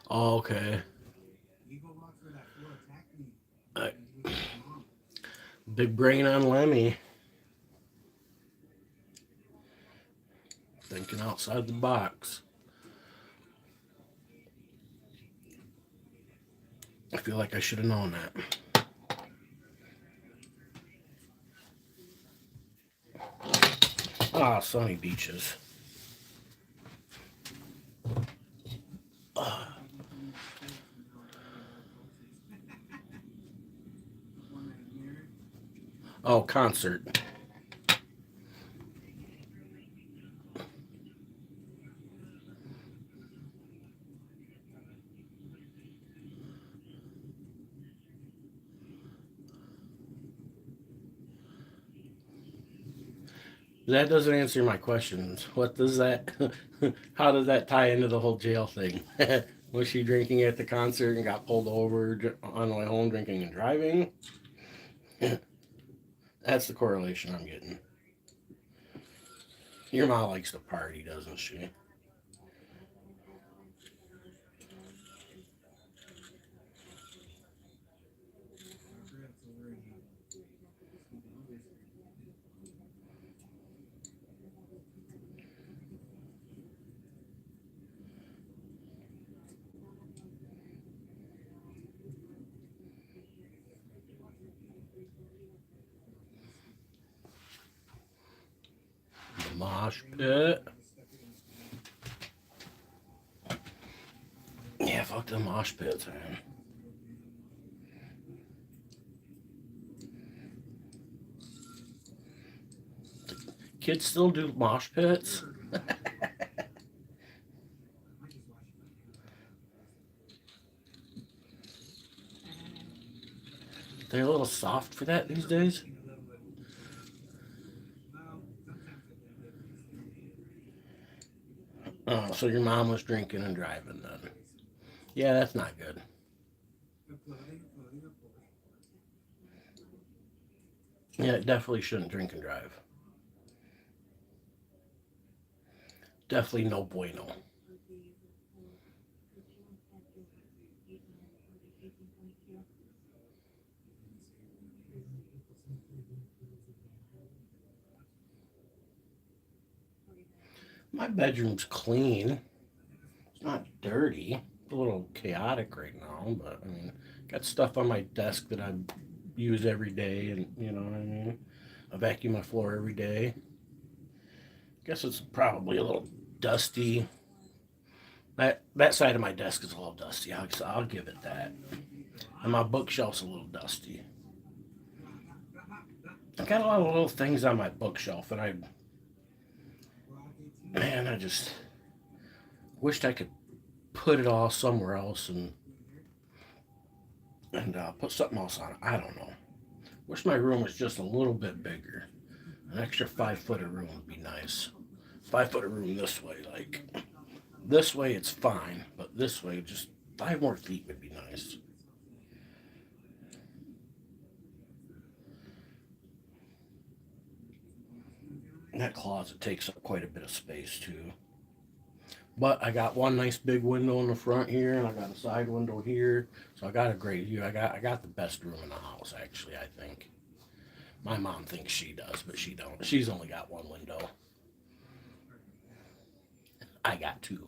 Oh, okay. Uh, Big brain on Lemmy. Thinking outside the box. I feel like I should have known that. Ah, sunny beaches. Oh, concert. That doesn't answer my questions. What does that? How does that tie into the whole jail thing? Was she drinking at the concert and got pulled over on the way home, drinking and driving? That's the correlation I'm getting. Your mom likes to party, doesn't she? The mosh pit. Yeah, fuck the mosh pits, man. Kids still do mosh pits? They're a little soft for that these days. Oh, so your mom was drinking and driving then. Yeah, that's not good. Yeah, definitely shouldn't drink and drive. Definitely no bueno. My bedroom's clean. It's not dirty. It's a little chaotic right now, but I mean, got stuff on my desk that I use every day, and you know what I mean. I vacuum my floor every day. Guess it's probably a little dusty. That side of my desk is a little dusty. I'll give it that. And my bookshelf's a little dusty. I got a lot of little things on my bookshelf, and I just wished I could put it all somewhere else and put something else on it. I don't know. Wish my room was just a little bit bigger. An extra 5 foot of room would be nice. 5 foot of room this way, like this way it's fine, but this way just 5 more feet would be nice. And that closet takes up quite a bit of space too. But I got one nice big window in the front here, and I got a side window here, so I got a great view. I got the best room in the house, actually. I think my mom thinks she does, but she don't. She's only got one window. I got two.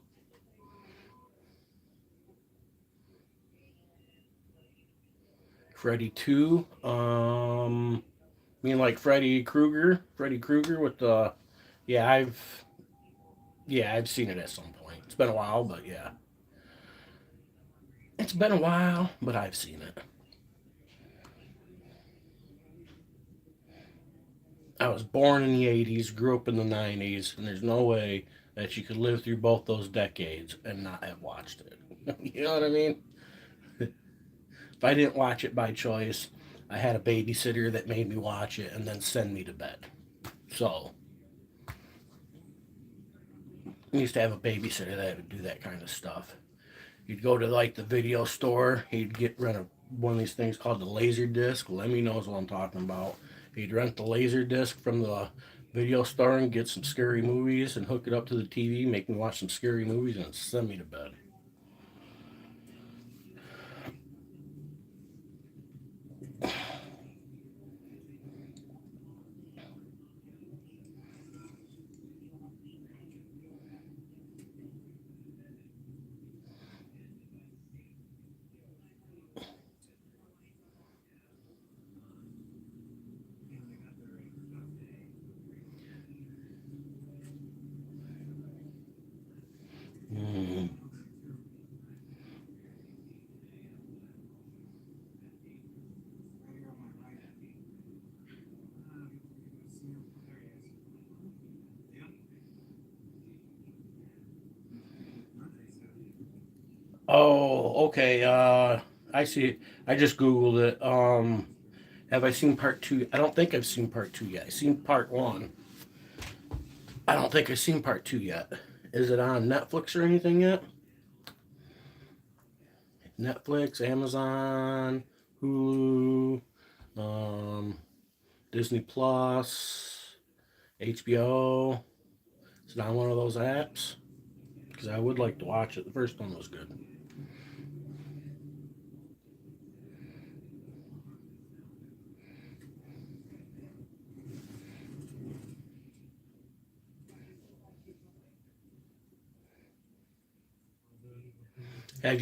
Freddy 2. Mean like Freddy Krueger? Freddy Krueger with the. Yeah, I've seen it at some point. It's been a while, but yeah. It's been a while, but I've seen it. I was born in the 80s, grew up in the 90s, and there's no way that you could live through both those decades and not have watched it. You know what I mean? If I didn't watch it by choice, I had a babysitter that made me watch it and then send me to bed. So, I used to have a babysitter that would do that kind of stuff. You'd go to like the video store, he'd rent one of these things called the laser disc. Lemmy knows what I'm talking about. He'd rent the laser disc from the video store and get some scary movies and hook it up to the TV, make me watch some scary movies, and send me to bed. Mm. Oh, okay. I see. I just Googled it. Have I seen part two? I don't think I've seen part two yet. I've seen part one. I don't think I've seen part two yet. Is it on Netflix or anything yet? Netflix, Amazon, Hulu, um, Disney Plus, HBO. Is it on one of those apps? Because I would like to watch it. The first one was good. Have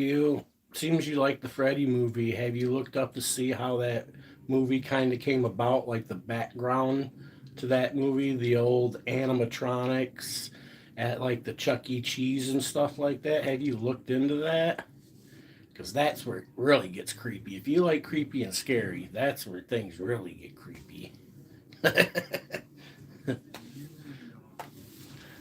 you seems you like the Freddy movie. Have you looked up to see how that movie kind of came about, like the background to that movie, the old animatronics at like the Chuck E. Cheese and stuff like that? Have you looked into that? Because that's where it really gets creepy. If you like creepy and scary, that's where things really get creepy.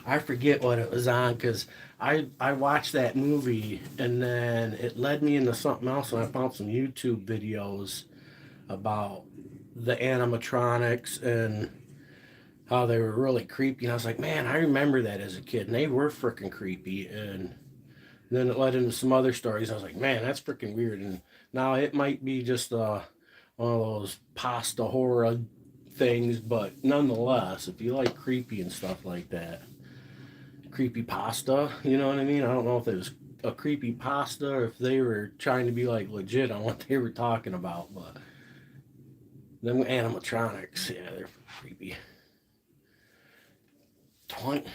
I forget what it was on because I watched that movie and then it led me into something else, and I found some YouTube videos about the animatronics and how they were really creepy. And I was like, man, I remember that as a kid, and they were freaking creepy. And then it led into some other stories. I was like, man, that's freaking weird. And now it might be just one of those pasta horror things, but nonetheless, if you like creepy and stuff like that, creepy pasta, you know what I mean? I don't know if it was a creepy pasta or if they were trying to be like legit on what they were talking about, but them animatronics, yeah, they're creepy. 20,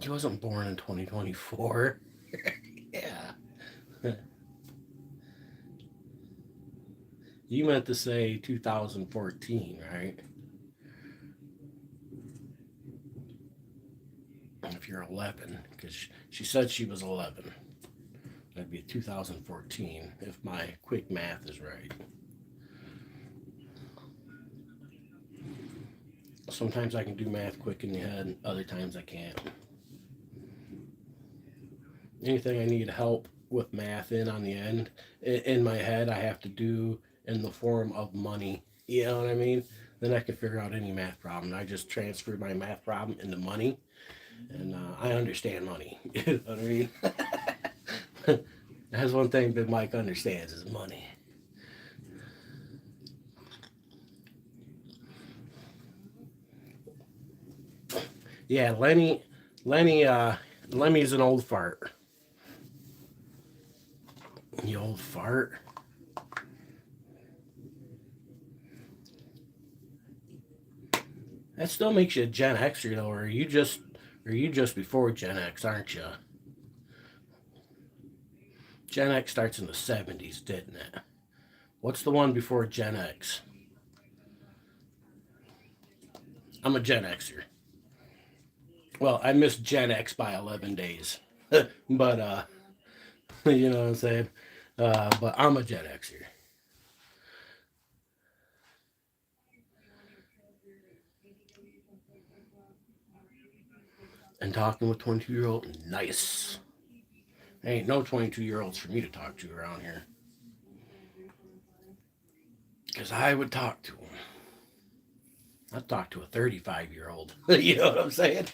He wasn't born in 2024. Yeah. You meant to say 2014, right? If you're 11, because she said she was 11. That'd be 2014 if my quick math is right. Sometimes I can do math quick in the head, other times I can't. Anything I need help with math in on the end, in my head, I have to do in the form of money. You know what I mean? Then I can figure out any math problem. I just transfer my math problem into money, and I understand money. You know what I mean? That's one thing Big Mike understands is money. Yeah, Lenny, Lemmy's an old fart. You old fart. That still makes you a Gen Xer though, or are you just before Gen X, aren't you? Gen X starts in the 70s, didn't it? What's the one before Gen X? I'm a Gen Xer. Well, I missed Gen X by 11 days. But you know what I'm saying? But I'm a Gen Xer. And talking with 22-year-old, nice. Ain't no 22-year-olds for me to talk to around here. Because I would talk to them. I'd talk to a 35-year-old. You know what I'm saying?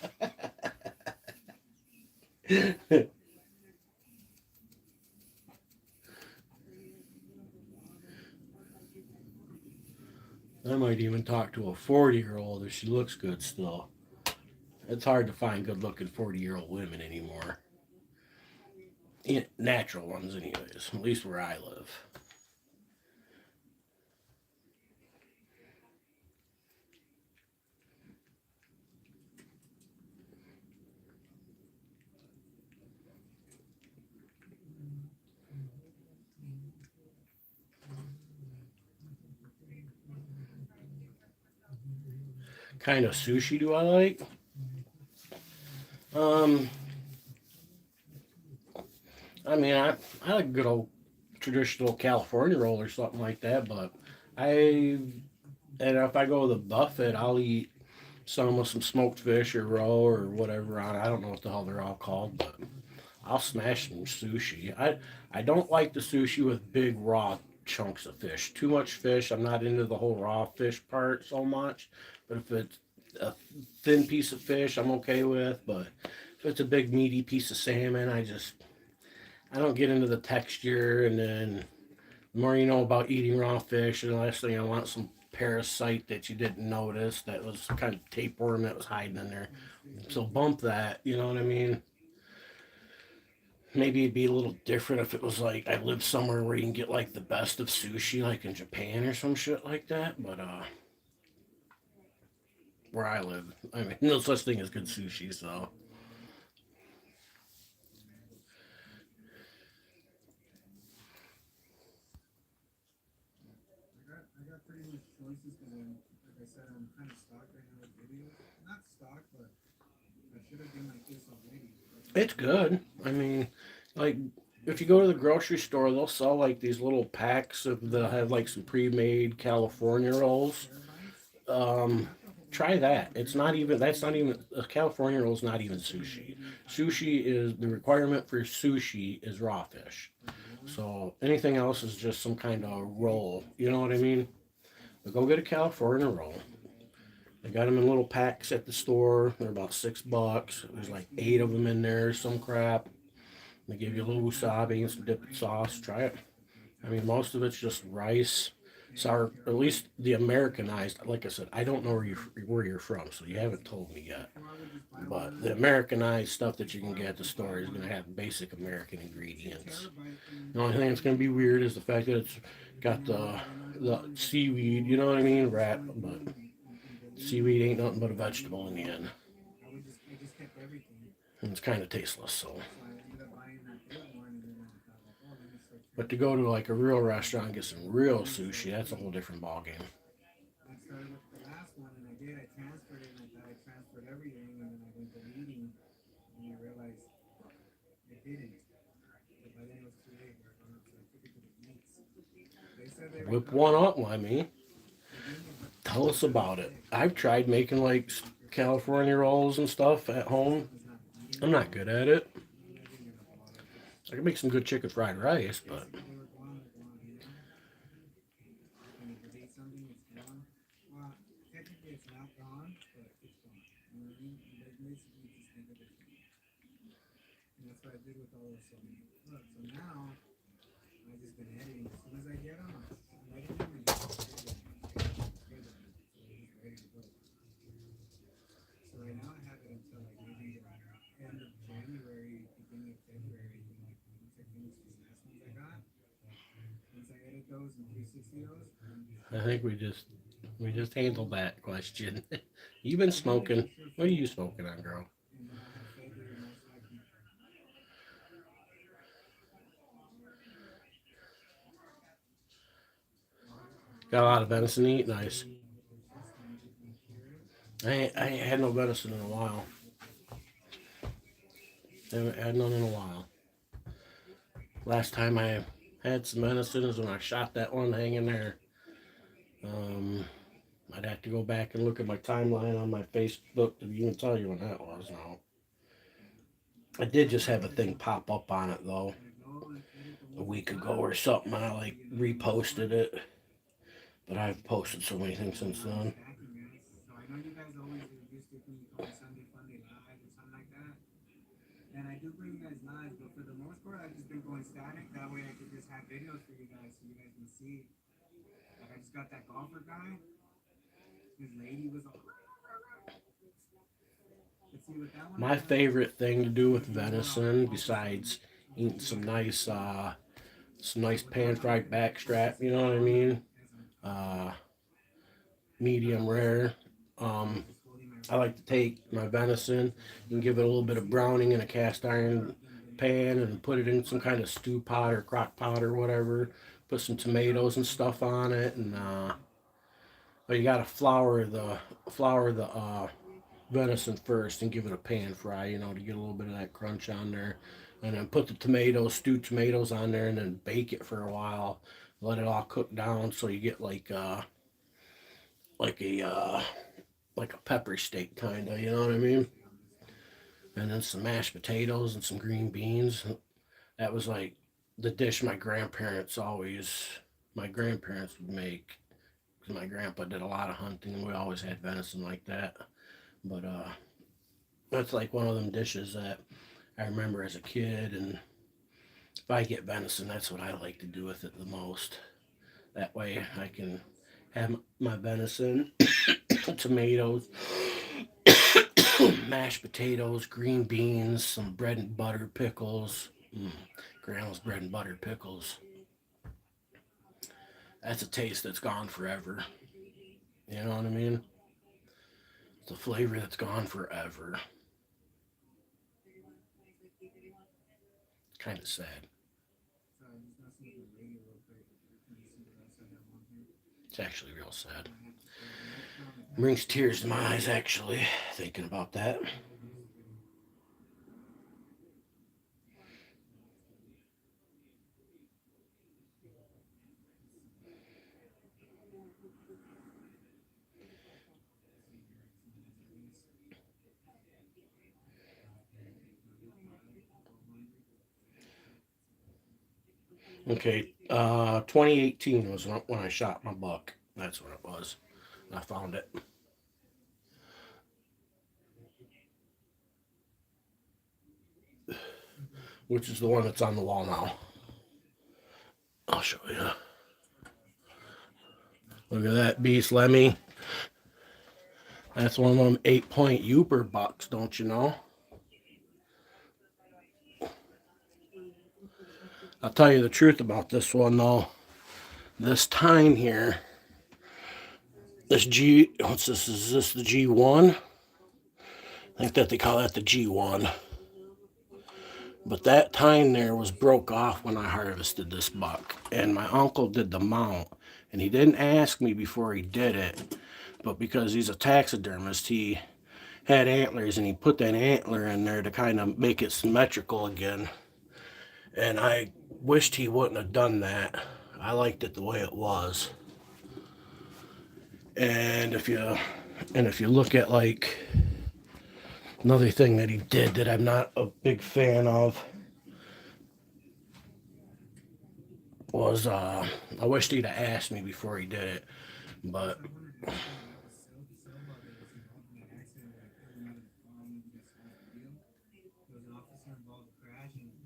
I might even talk to a 40-year-old if she looks good still. It's hard to find good looking 40-year-old women anymore. Natural ones, anyways, at least where I live. Kind of sushi do I like? Um, I mean, I like a good old traditional California roll or something like that, but I, and if I go to the buffet, I'll eat some with some smoked fish or roe or whatever on it. I don't know what the hell they're all called, but I'll smash some sushi. I don't like the sushi with big raw chunks of fish. Too much fish. I'm not into the whole raw fish part so much. But if it's a thin piece of fish, I'm okay with. But if it's a big meaty piece of salmon, I don't get into the texture. And then the more you know about eating raw fish, and the last thing I want some parasite that you didn't notice that was kind of tapeworm that was hiding in there. So bump that. You know what I mean? Maybe it'd be a little different if it was like I live somewhere where you can get like the best of sushi, like in Japan or some shit like that. But where I live, I mean, no such thing as good sushi. So I got pretty much choices because like I said, I'm kind of stocked right now with videos. Not stocked, but I should have been like this already. it's good. I mean, like if you go to the grocery store, they'll sell like these little packs of they'll have like some pre-made California rolls. Um, Try that. It's not even that's not even a California roll is not even sushi. Sushi is the requirement for sushi is raw fish. So anything else is just some kind of roll. You know what I mean? But go get a California roll. They got them in little packs at the store. They're about $6. There's like 8 of them in there. Some crap. They give you a little wasabi and some dipping sauce. Try it. I mean, most of it's just rice. Sour, at least the Americanized. Like I said, I don't know where you're from, so you haven't told me yet. But the Americanized stuff that you can get at the store is going to have basic American ingredients. The only thing that's going to be weird is the fact that it's got the seaweed. You know what I mean? Wrap, but seaweed ain't nothing but a vegetable in the end. I just kept everything. And it's kind of tasteless, so. So I ended up buying that big one, and then I thought like, oh, let me switch. But to go to like a real restaurant and get some real sushi, that's a whole different ballgame. I started with the last one, and I did. I transferred it, and I thought I transferred everything, and then I went deleting, and I realized I didn't. But by then it was too late. So I took it to the meats. They said they were Whip good. one up, I mean. They gave me Tell us about it. I've tried making like California rolls and stuff at home. I'm not good at it. I can make some good chicken fried rice, but they were gone, you know? And if you eat something, it's gone. Well, technically it's not gone, but it's gone. You know what I mean? And they basically just think of it. And that's what I did with all this. So, look, so now I just been editing. As soon as I get them, I'm editing them and just good with it. So they're just ready to go. So right now I have it until like maybe end of January, beginning of February. You know, like once I finish these last ones I got, once I edit those and 360 those, I think we just handled that question. You've been smoking. What are you smoking on, girl? and then I have February most likely. Got a lot of venison to eat. Nice. I ain't had no venison in a while. Haven't had none in a while. Last time I had some venison is when I shot that one hanging there. I'd have to go back and look at my timeline on my Facebook to even tell you when that was now. I did just have a thing pop up on it though a week ago or something. I like reposted it. But I've posted so many things since then. So I know you guys always used to me call Sunday Funday live or something like that. And I do bring you guys live, but for the most part I've just been going static. That way I could just have videos for you guys so you guys can see. Like I just got that golfer guy. His lady was all My favorite thing to do with venison, besides eating some nice pan fried backstrap, you know what I mean? Medium rare. I like to take my venison and give it a little bit of browning in a cast iron pan and put it in some kind of stew pot or crock pot or whatever. Put some tomatoes and stuff on it, and but you gotta flour the venison first and give it a pan fry, you know, to get a little bit of that crunch on there. And then put the tomatoes, stewed tomatoes on there, and then bake it for a while. Let it all cook down so you get like a pepper steak kind of, you know what I mean? And then some mashed potatoes and some green beans. That was like the dish my grandparents would make. Because my grandpa did a lot of hunting and we always had venison like that. But that's like one of them dishes that I remember as a kid, and if I get venison, that's what I like to do with it the most. That way I can have my venison, tomatoes, mashed potatoes, green beans, some bread and butter pickles. Grandma's bread and butter pickles. That's a taste that's gone forever. You know what I mean? It's a flavor that's gone forever. Kind of sad. It's actually real sad. Brings tears to my eyes, actually, thinking about that. Okay, 2018 was when I shot my buck. That's when it was. I found it. Which is the one that's on the wall now. I'll show you. Look at that beast, Lemmy. That's one of them 8-point Uper bucks, don't you know? I'll tell you the truth about this one, though. This tine here, what's this? Is this the G1? I think that they call that the G1. But that tine there was broke off when I harvested this buck. And my uncle did the mount. And he didn't ask me before he did it. But because he's a taxidermist, he had antlers and he put that antler in there to kind of make it symmetrical again. And I wished he wouldn't have done that. I liked it the way it was. And if you look at like another thing that he did that I'm not a big fan of was I wished he'd have asked me before he did it. But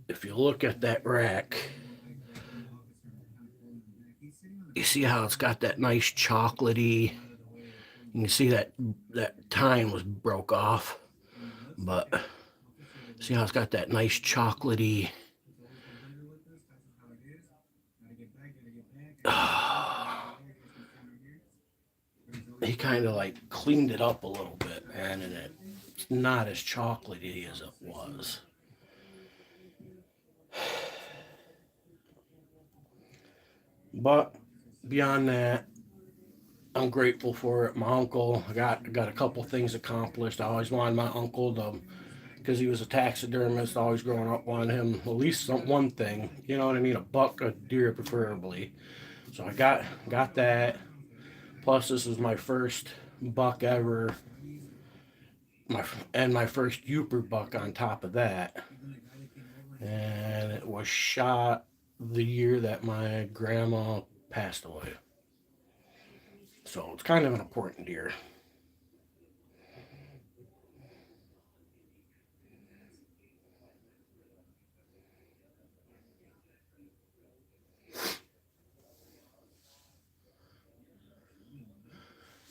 if you look at that rack, you see how it's got that nice chocolatey. You can see that tine was broke off, but see how it's got that nice chocolatey. He kind of like cleaned it up a little bit, man, and it's not as chocolatey as it was. But beyond that, I'm grateful for it. My uncle, I got a couple things accomplished. I always wanted my uncle to, because he was a taxidermist, always growing up, wanted him at least one thing. You know what I mean? A buck, a deer, preferably. So I got that. Plus, this was my first buck ever. My first Uper buck on top of that. And it was shot the year that my grandma passed away. So it's kind of an important deer.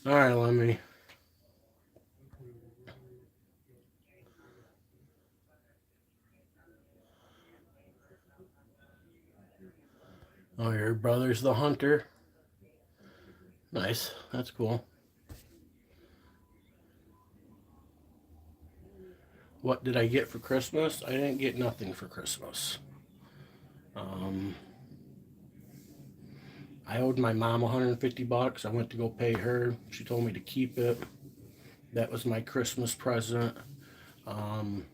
All right, Lemmy. Oh, your brother's the hunter? Nice. That's cool. What did I get for Christmas? I didn't get nothing for Christmas. Um, I owed my mom 150 bucks. I went to go pay her. She told me to keep it. That was my Christmas present. Um,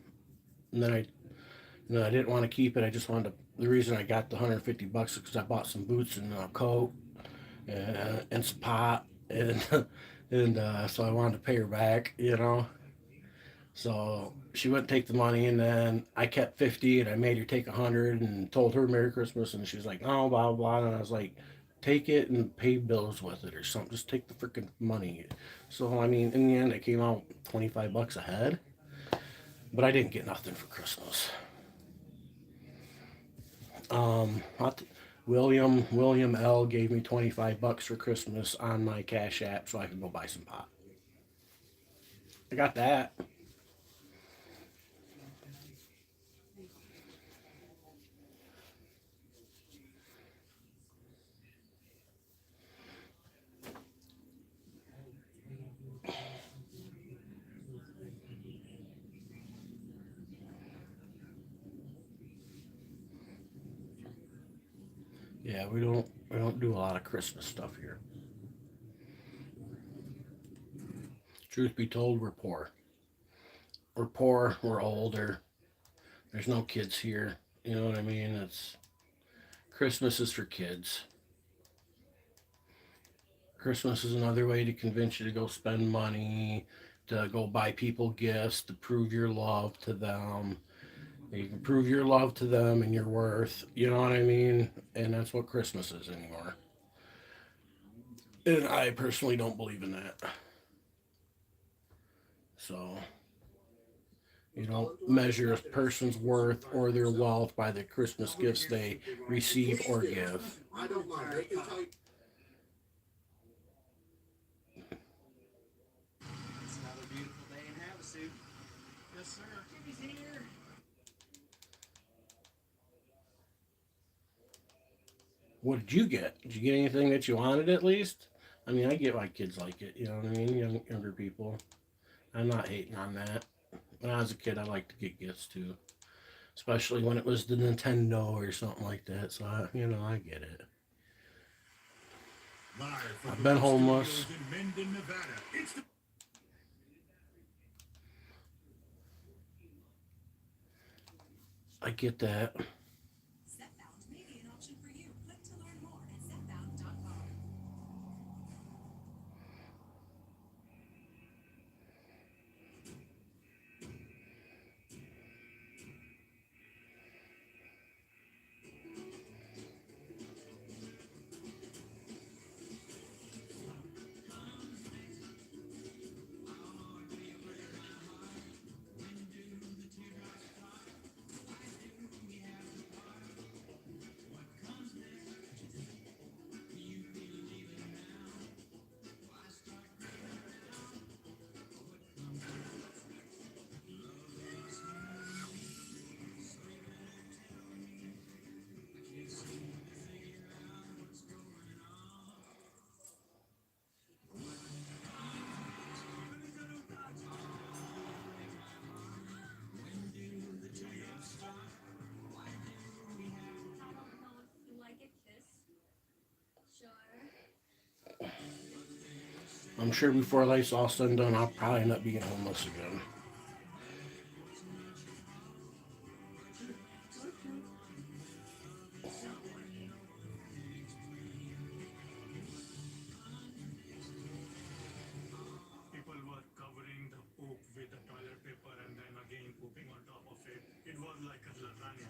and then I didn't want to keep it. I just wanted to. The reason I got the 150 bucks is because I bought some boots and a coat and some pot, and so I wanted to pay her back, you know. So she wouldn't take the money, and then I kept 50, and I made her take 100, and told her Merry Christmas, and she was like, no, blah blah, and I was like, take it and pay bills with it or something. Just take the freaking money. So I mean, in the end, it came out 25 bucks a head, but I didn't get nothing for Christmas. Not William L gave me 25 bucks for Christmas on my Cash App so I could go buy some pot. I got that. Yeah, we don't do a lot of Christmas stuff here. Truth be told, we're poor. We're poor, we're older. There's no kids here. You know what I mean? It's Christmas is for kids. Christmas is another way to convince you to go spend money, to go buy people gifts, to prove your love to them. You can prove your love to them and your worth. You know what I mean? And that's what Christmas is anymore. And I personally don't believe in that. So you don't measure a person's worth or their wealth by the Christmas gifts they receive or give. I don't mind. Take your time. It's another beautiful day in Havasu. Yes, sir. Jimmy's here. What did you get? Did you get anything that you wanted at least? I mean, I get why kids like it. You know what I mean? Younger people. I'm not hating on that. When I was a kid, I liked to get gifts too. especially when it was the Nintendo or something like that. So I get it. Live from I've the been Big homeless. Studios in Mendon, Nevada. It's the I get that. Setbound may be an option for you. Click to learn more at setbound.com. I don't know if you like a kiss. Sure. I'm sure before life's all said and done, I'll probably end up being homeless again. people were covering the poop with the toilet paper and then again pooping on top of it. It was like a lasagna.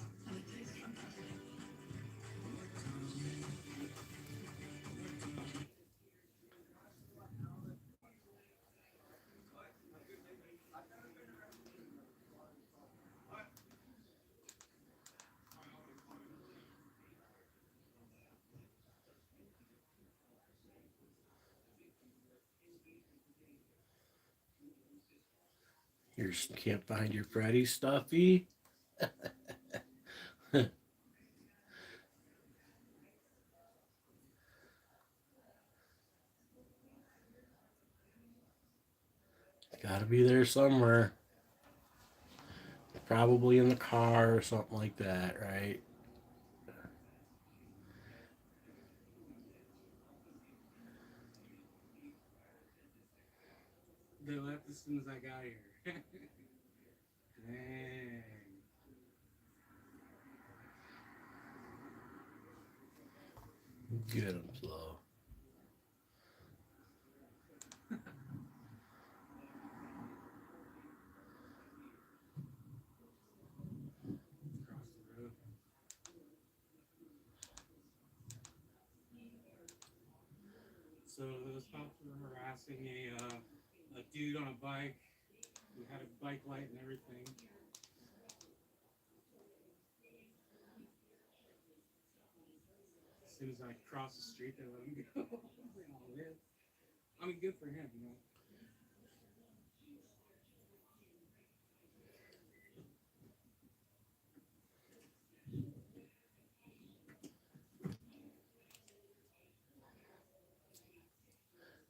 You can't find your Freddy stuffy. Gotta be there somewhere. Probably in the car or something like that, right? They left as soon as I got here. Dang. Get them slow. Across the road. So those cops were harassing a dude on a bike who had a bike light and everything. As soon as I crossed the street, they let him go. Oh, man. I mean, good for him, you know.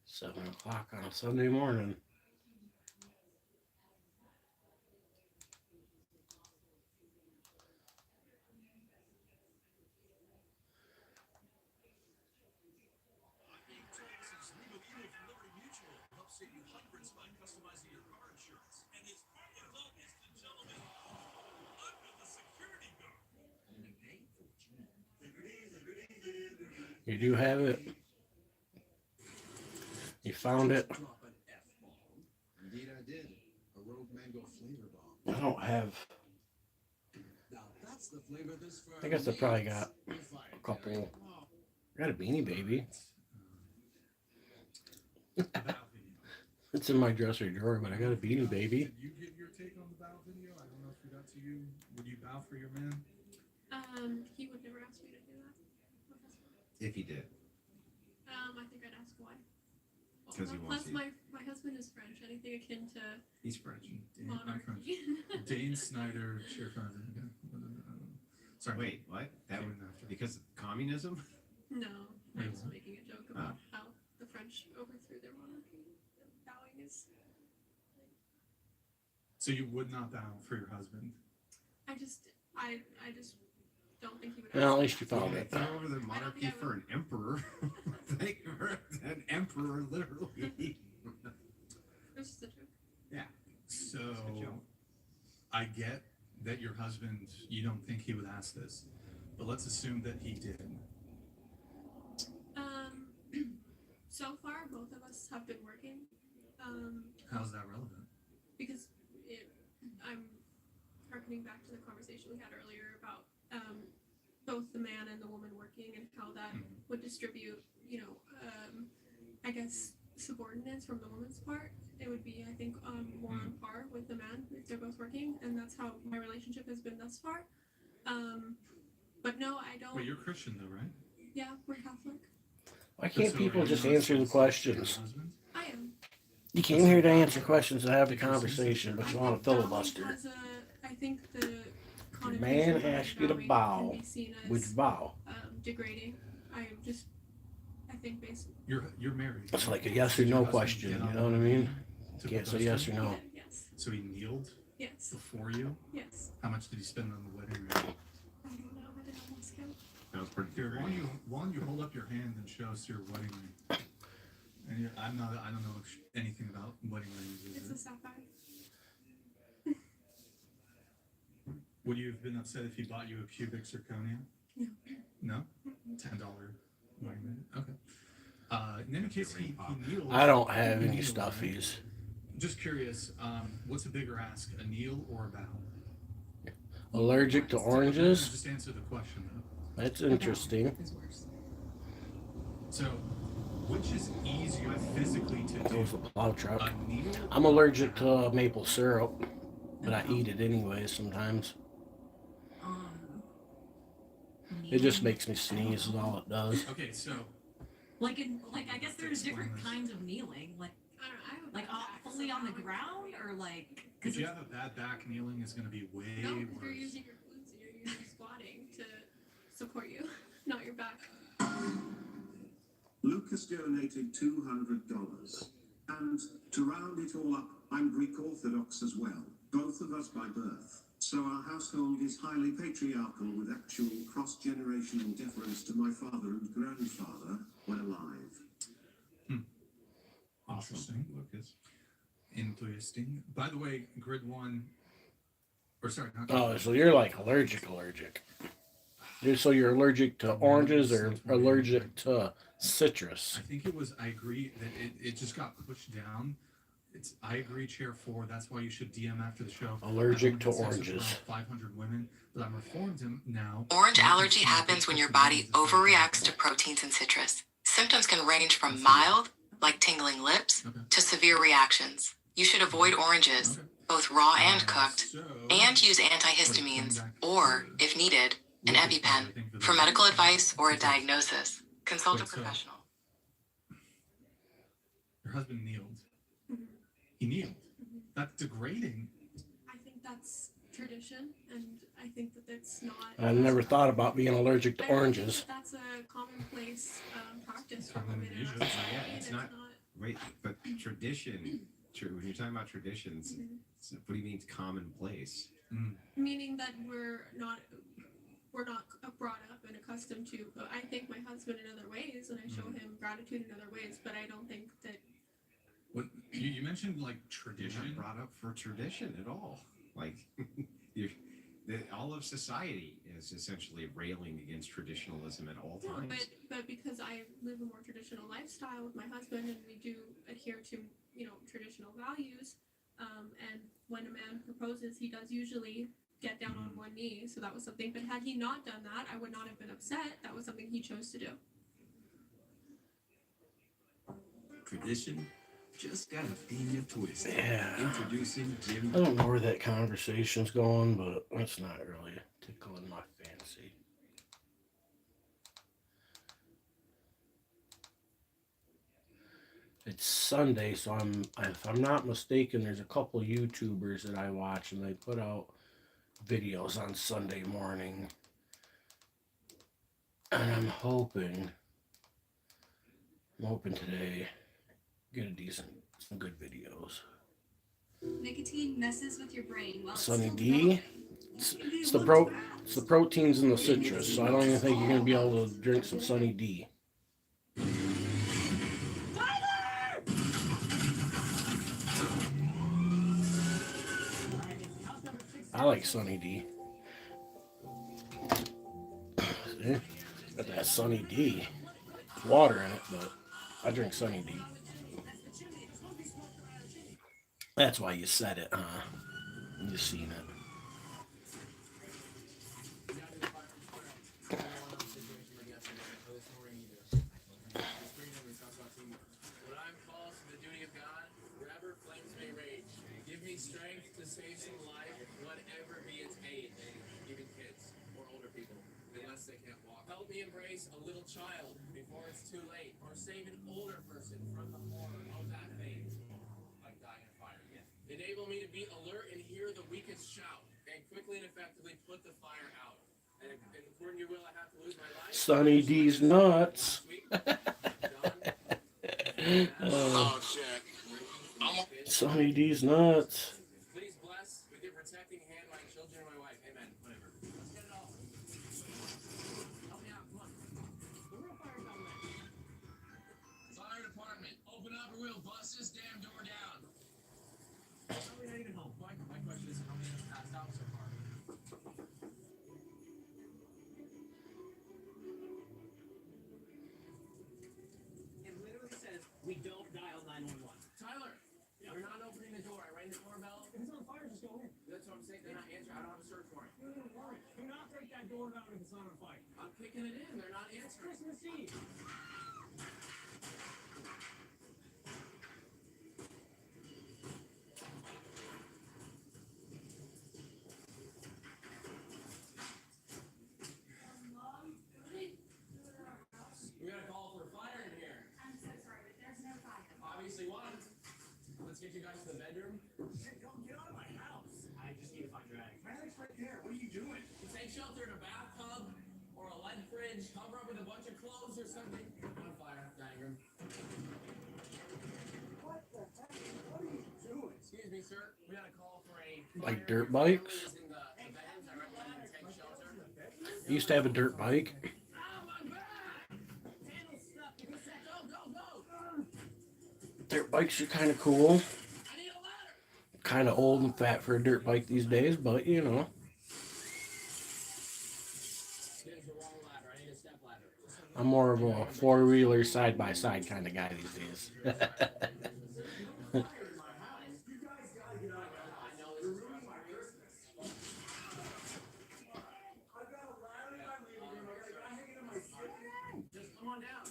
7 o'clock on a Sunday morning. Texas Legal Eagle from Liberty Mutual helps save you hundreds by customizing your car insurance. And his partner, ladies and gentlemen, under the security guard. Only paying for what you need. You do have it. You found it. Drop an F-bomb. Indeed I did. A rogue mango flavor bomb. I don't have. Now that's the flavor this firm I guess I probably got You're fired, a couple. Gary. I got a Beanie Baby. That video. It's in my dresser drawer, but I got a Beanie Baby. Did you give your take on the bow video? I don't know if we got to you. Would you bow for your man? He would never ask me to do that. My husband. If he did. I think I'd ask why. 'Cause he wants Plus, my husband is French. Anything akin to He's French. monarchy. Dane Snyder, Sheriff Sorry. Wait, what? That Came would, in after. because of communism? No, I was Yeah. making a joke about how the French overthrew their monarchy. Bowing is. So you would not bow for your husband? I just don't think he would. Well, at ask least you that. found Yeah, it. throw over the monarchy I for an emperor. Thank you for an emperor, literally. This is the joke. Yeah. So, Good joke. I get that your husband, you don't think he would ask this, but let's assume that he did. So far, both of us have been working. How's that relevant? Because I'm harkening back to the conversation we had earlier about both the man and the woman working and how that would distribute, I guess, subordinates from the woman's part. It would be, I think, more on par with the man if they're both working, and that's how my relationship has been thus far. But no, I don't. Wait, you're Christian though, right? Yeah, we're Catholic. Why can't So people are you just not answer the supposed to your questions? husband? I am. You came here to answer questions and have a conversation, but you want to filibuster. I think the Man connotation of asked you to bowing bow. can be seen as Would you bow? degrading. I think basically. You're married. It's like a Did yes or your no husband question. get You on know what I one mean? knee to Can't say propose yes to or you? no. Yes. So he kneeled Yes. before you. Yes. How much did he spend on the wedding ring? I don't know. I didn't ask him. That was pretty Here, good. why don't you hold up your hand and show us your wedding ring? And I don't know anything about wedding rings. It's Is a it? sapphire. Would you have been upset if he bought you a cubic zirconia? No. No? $10 wedding ring. Okay. In any case, he kneeled. I don't have He any kneeled, right? stuffies. Just curious, what's a bigger ask, a kneel or a bow? Allergic to oranges? Just answer the question though. That's interesting. Is worse. So, which is easier physically to That was a do? plow truck. A kneel? I'm allergic to maple syrup, but I eat it anyway sometimes. It just makes me sneeze is all it does. Okay, so Like I guess there's different kinds of kneeling, I don't know. I have a like bad back, so fully on the bowing- ground or like. if you have a bad back, kneeling is going to be way No, if you're worse. using your glutes and you're using squatting to support you, not your back. Lucas donated $200. And to round it all up, I'm Greek Orthodox as well, both of us by birth. So our household is highly patriarchal with actual cross-generational deference to my father and grandfather when alive. Interesting. Lucas. Interesting. By the way, grid one, or sorry, not Oh, so you're like allergic. So you're allergic to oranges or allergic to citrus? I think I agree that it just got pushed down. I agree, chair 4. That's why you should DM after the show. Allergic to I've only had sex with oranges. around 500 women, but I'm reformed him now. Orange allergy happens when your body overreacts to proteins in citrus. Symptoms can range from mild, like tingling lips, Okay. to severe reactions. You should avoid oranges, Okay. both raw and cooked, So, and use antihistamines, or, if needed, an EpiPen. For medical advice or a diagnosis, consult a Wait, so- professional. your husband kneeled. Mhm. He kneeled. Mhm. That's degrading. I think that's tradition, and I think that that's not. I've never thought about being allergic to I don't think oranges. that that's a commonplace practice for Common women in our usually. society. Yeah, it's and not- Wait, but tradition, when you're talking about traditions, Mhm. what do you mean commonplace? Meaning that we're not brought up and accustomed to. But I thank my husband in other ways, and I show him gratitude in other ways. But I don't think that. What you mentioned, like You're tradition. not brought up for tradition at all. Like, all of society is essentially railing against traditionalism at all No, times. but because I live a more traditional lifestyle with my husband, and we do adhere to traditional values. And when a man proposes, he does usually get down on one knee. So that was something. But had he not done that, I would not have been upset. That was something he chose to do. Tradition just got a finger twist. Yeah. Introducing Jim. I don't know where that conversation's going, but that's not really tickling my fancy. It's Sunday, so if I'm not mistaken, there's a couple YouTubers that I watch, and they put out videos on Sunday morning. And I'm hoping today get some good videos. Nicotine messes with your brain while it's Sunny still D, developing. It's the proteins in the citrus, so I don't even think you're gonna be able to drink some Sunny D. I like Sunny D. See? Got that Sunny D. Water in it, but I drink Sunny D. That's why you said it, huh? You seen it. When I'm called to the duty of God, wherever flames may rage, give me strength to save some life, whatever be its aid, even kids or older people, unless they can't walk. Help me embrace a little child before it's too late, or save an older person from the horror of that fate, like dying in fire. Enable me to be alert and hear the weakest shout, and quickly and effectively put the fire out. And according to your will, I have to lose my life. Sunny D's nuts. Sunny D's nuts. Please bless with your protecting hand my children and my wife. Amen. Whatever. Let's get it all. Help me out. Come on. The real fire down there. Fire department, open up or we'll bust this damn door down. How are we not even home? My question is, how many have passed out so far? It literally says we don't dial 911. Tyler, you're not opening the door. I rang the doorbell. If it's on fire, just go in. That's what I'm saying. They're not answering. I don't have a search warrant. Do not break that door down if it's not on fire. I'm kicking it in. They're not answering. Christmas Eve. We got a call for a fire in here. I'm so sorry, but there's no fire. Obviously one. Let's get you guys to the bedroom. Don't get out of my house. I just need to find Drag. Drag's right there. What are you doing? You take shelter in a bathtub or a lead fridge, cover up with a bunch of clothes or something. On fire, dining room. What the heck? What are you doing? Excuse me, sir. We got a call for a Like fire. dirt bikes? In the vans. I recommend you take shelter. I used to have a dirt bike. Oh, my back! Handle stuff. Go, go, go! Dirt bikes are kind of cool. I need a ladder! Kind of old and fat for a dirt bike these days, but you know. Here's the wrong ladder. I need a step ladder. I'm more of a four-wheeler side-by-side kind of guy these days. I know this is just come on down.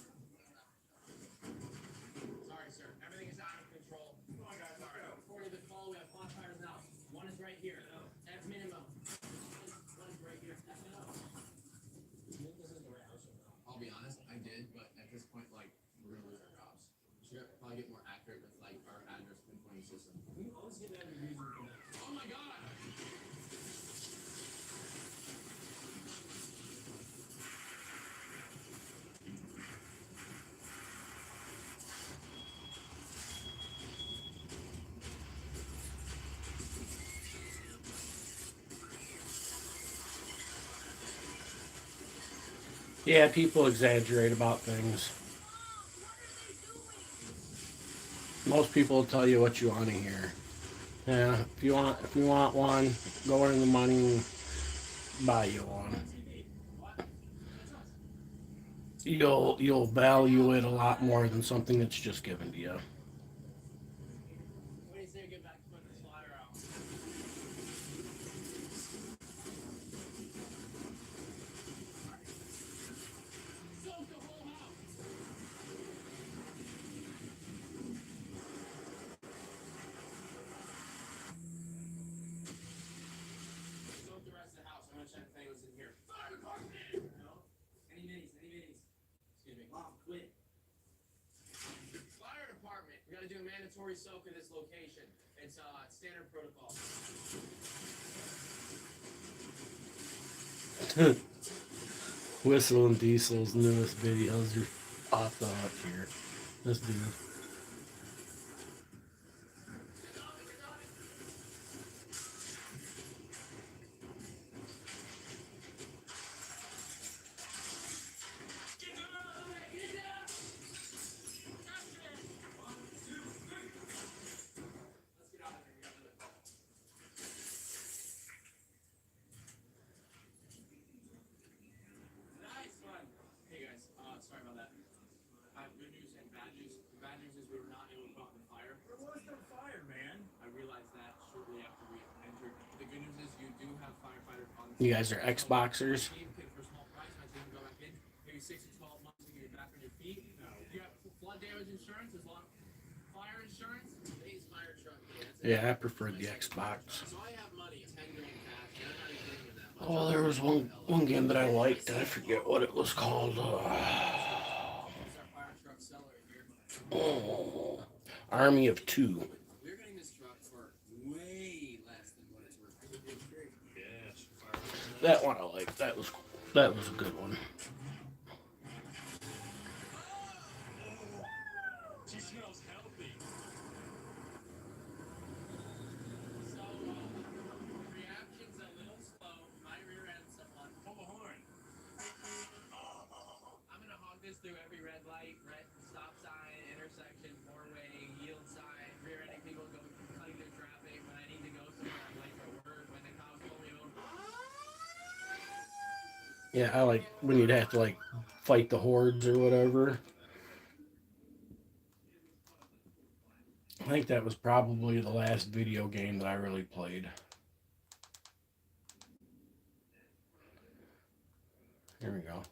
Sorry, sir. Everything is out of control. Come on, guys. Sorry. Before we call, we have 5 fires in the house. One is right here. At minimum. One is right here. That's enough. I'll be honest, I did, but at this point, like, we're gonna lose our jobs. We should probably get more accurate with like our address pinpointing system. You always get that reason for that. Oh my god! Yeah, people exaggerate about things. Most people will tell you what you want to hear. Yeah, if you want one, go earn the money and buy you one. You'll value it a lot more than something that's just given to you. What do you say we get back to putting this ladder out? Soak the whole house! Soak the rest of the house. I'm gonna check if anyone's in here. Fire department! No? Any minis, any minis. Excuse me. Mom, quit. Fire department. We gotta do a mandatory soak at this location. It's standard protocol. Whistle and Diesel's newest videos are off the hook here. This dude. bad news. The bad news is we were not able to put out the fire. There was no fire, man. I realized that shortly after we entered. The good news is you do have firefighters on the You scene. guys are Xboxers. My team can, for a small price, my team can go back in, maybe 6 to 12 months to get you back on your feet. No. You have flood damage insurance, as long fire insurance, pays fire truck. Yeah, I preferred the Xbox. So I have money, 10 grand cash, and I'm not agreeing with that much. Oh, there was one game that I liked. I forget what it was called. Oh, Army of Two. We're getting this truck for way less than what it's worth. Yes. That one I liked. That was a good one. She smells healthy. So, reaction's a little slow. My rear end someone. Pull the horn. I'm gonna hog this through every red light, red stop sign, intersection, four-way, yield sign, rear-ending people go cutting through traffic when I need to go somewhere. I'm late for work when the cops pull me over. Yeah, I like when you'd have to like fight the hordes or whatever. I think that was probably the last video game that I really played. Here we go.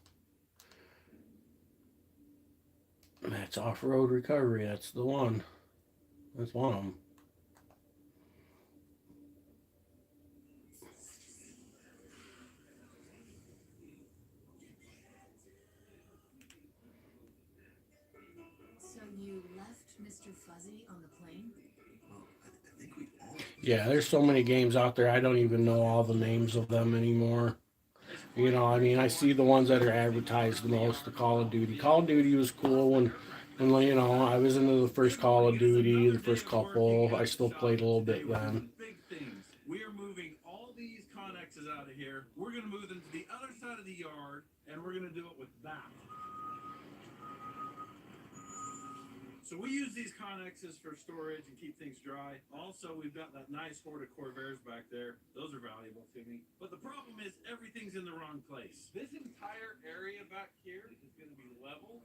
That's Off-Road Recovery. That's the one. That's one of them. So you left Mr. Fuzzy on the plane? Well, I think we all. Yeah, there's so many games out there. I don't even know all the names of them anymore. You know, I mean, I see the ones that are advertised the most, the Call of Duty. Call of Duty was cool when you know, I was into the first Call of Duty, the first couple. I still played a little bit then. Big things. We are moving all these connexes out of here. We're going to move them to the other side of the yard, and we're going to do it with that. So we use these connexes for storage and keep things dry. Also, we've got that nice horde of Corvairs back there. Those are valuable to me. But the problem is everything's in the wrong place. This entire area back here is going to be level.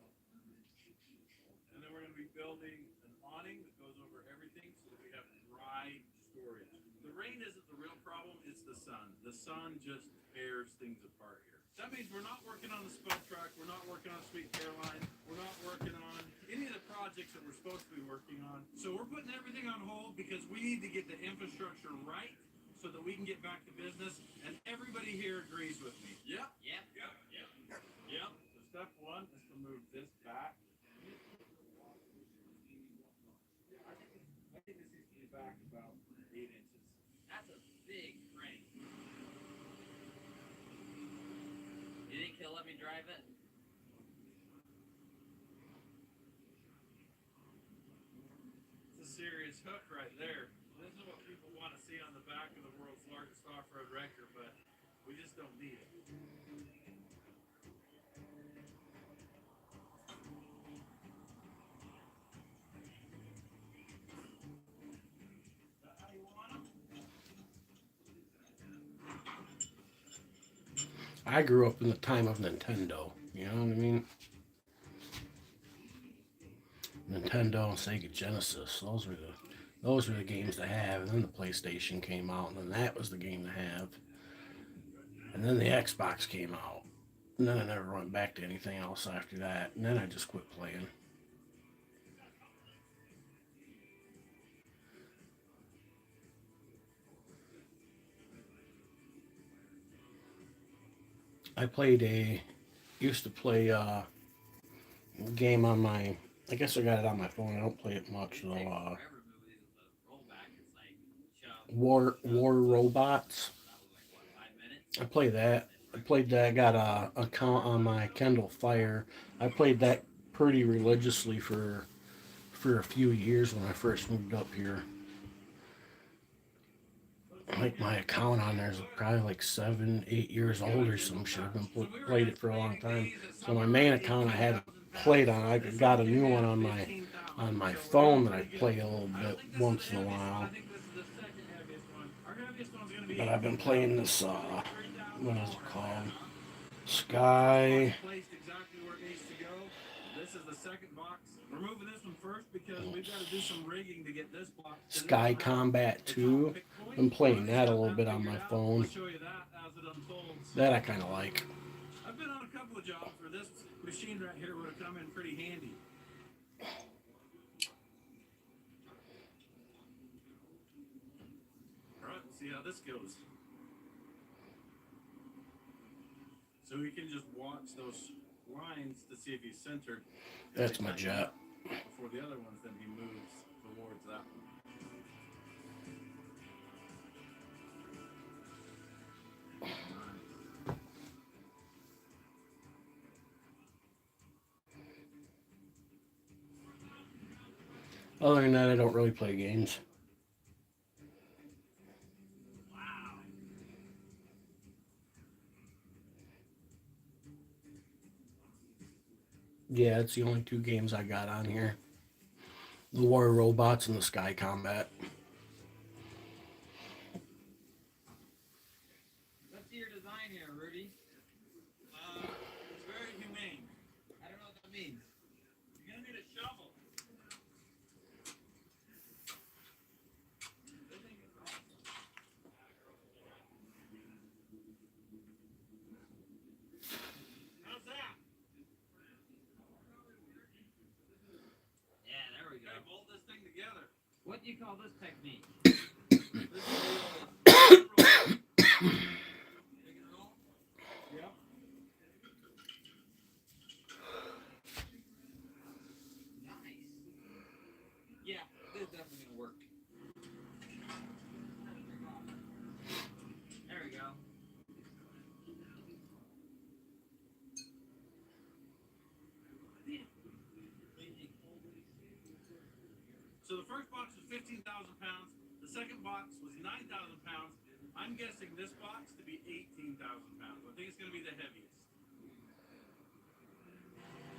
And then we're going to be building an awning that goes over everything so that we have dry storage. The rain isn't the real problem, it's the sun. The sun just tears things apart here. That means we're not working on the spud truck, we're not working on Sweet Caroline, we're not working on any of the projects that we're supposed to be working on. So we're putting everything on hold because we need to get the infrastructure right so that we can get back to business. And everybody here agrees with me. Yep. Yep. Yep. Yep. Yep. So step one is to move this back. I think this needs to be back about 8 inches. That's a big crane. You think he'll let me drive it? It's a serious hook right there. This is what people want to see on the back of the world's largest off-road wrecker, but we just don't need it. How you want 'em? I grew up in the time of Nintendo. You know what I mean? Nintendo and Sega Genesis. Those were the games to have. And then the PlayStation came out, and then that was the game to have. And then the Xbox came out. And then I never went back to anything else after that. And then I just quit playing. Used to play a game on my, I guess I got it on my phone. I don't play it much though. War Robots. I play that. I played that. I got a account on my Kindle Fire. I played that pretty religiously for a few years when I first moved up here. Like my account on there is probably like 7, 8 years old or some shit. I've been played it for a long time. So my main account I haven't played on. I got a new one on my phone that I play a little bit once in a while. But I've been playing this what is it called? Sky. this is the second box. We're moving this one first because we've got to do some rigging to get this box. Sky Combat 2. I'm playing that a little bit on my phone. I'll show you that as it unfolds. That I kind of like. I've been on a couple of jobs where this machine right here would have come in pretty handy. All right, see how this goes. So we can just watch those lines to see if he's centered. That's my jet. Before the other ones, then he moves towards that one. Other than that, I don't really play games. Yeah, it's the only two games I got on here. The War Robots and the Sky Combat. What's your design here, Rudy? It's very humane. I don't know what that means. You're gonna need a shovel. How's that? Yeah, there we go. Okay, bolt this thing together. What do you call this technique? This is Take it roll. Yep. Nice. Yeah, this is definitely gonna work. There we go. So the first box was 15,000 pounds. The second box was 9,000 pounds. I'm guessing this box to be 18,000 pounds. I think it's going to be the heaviest.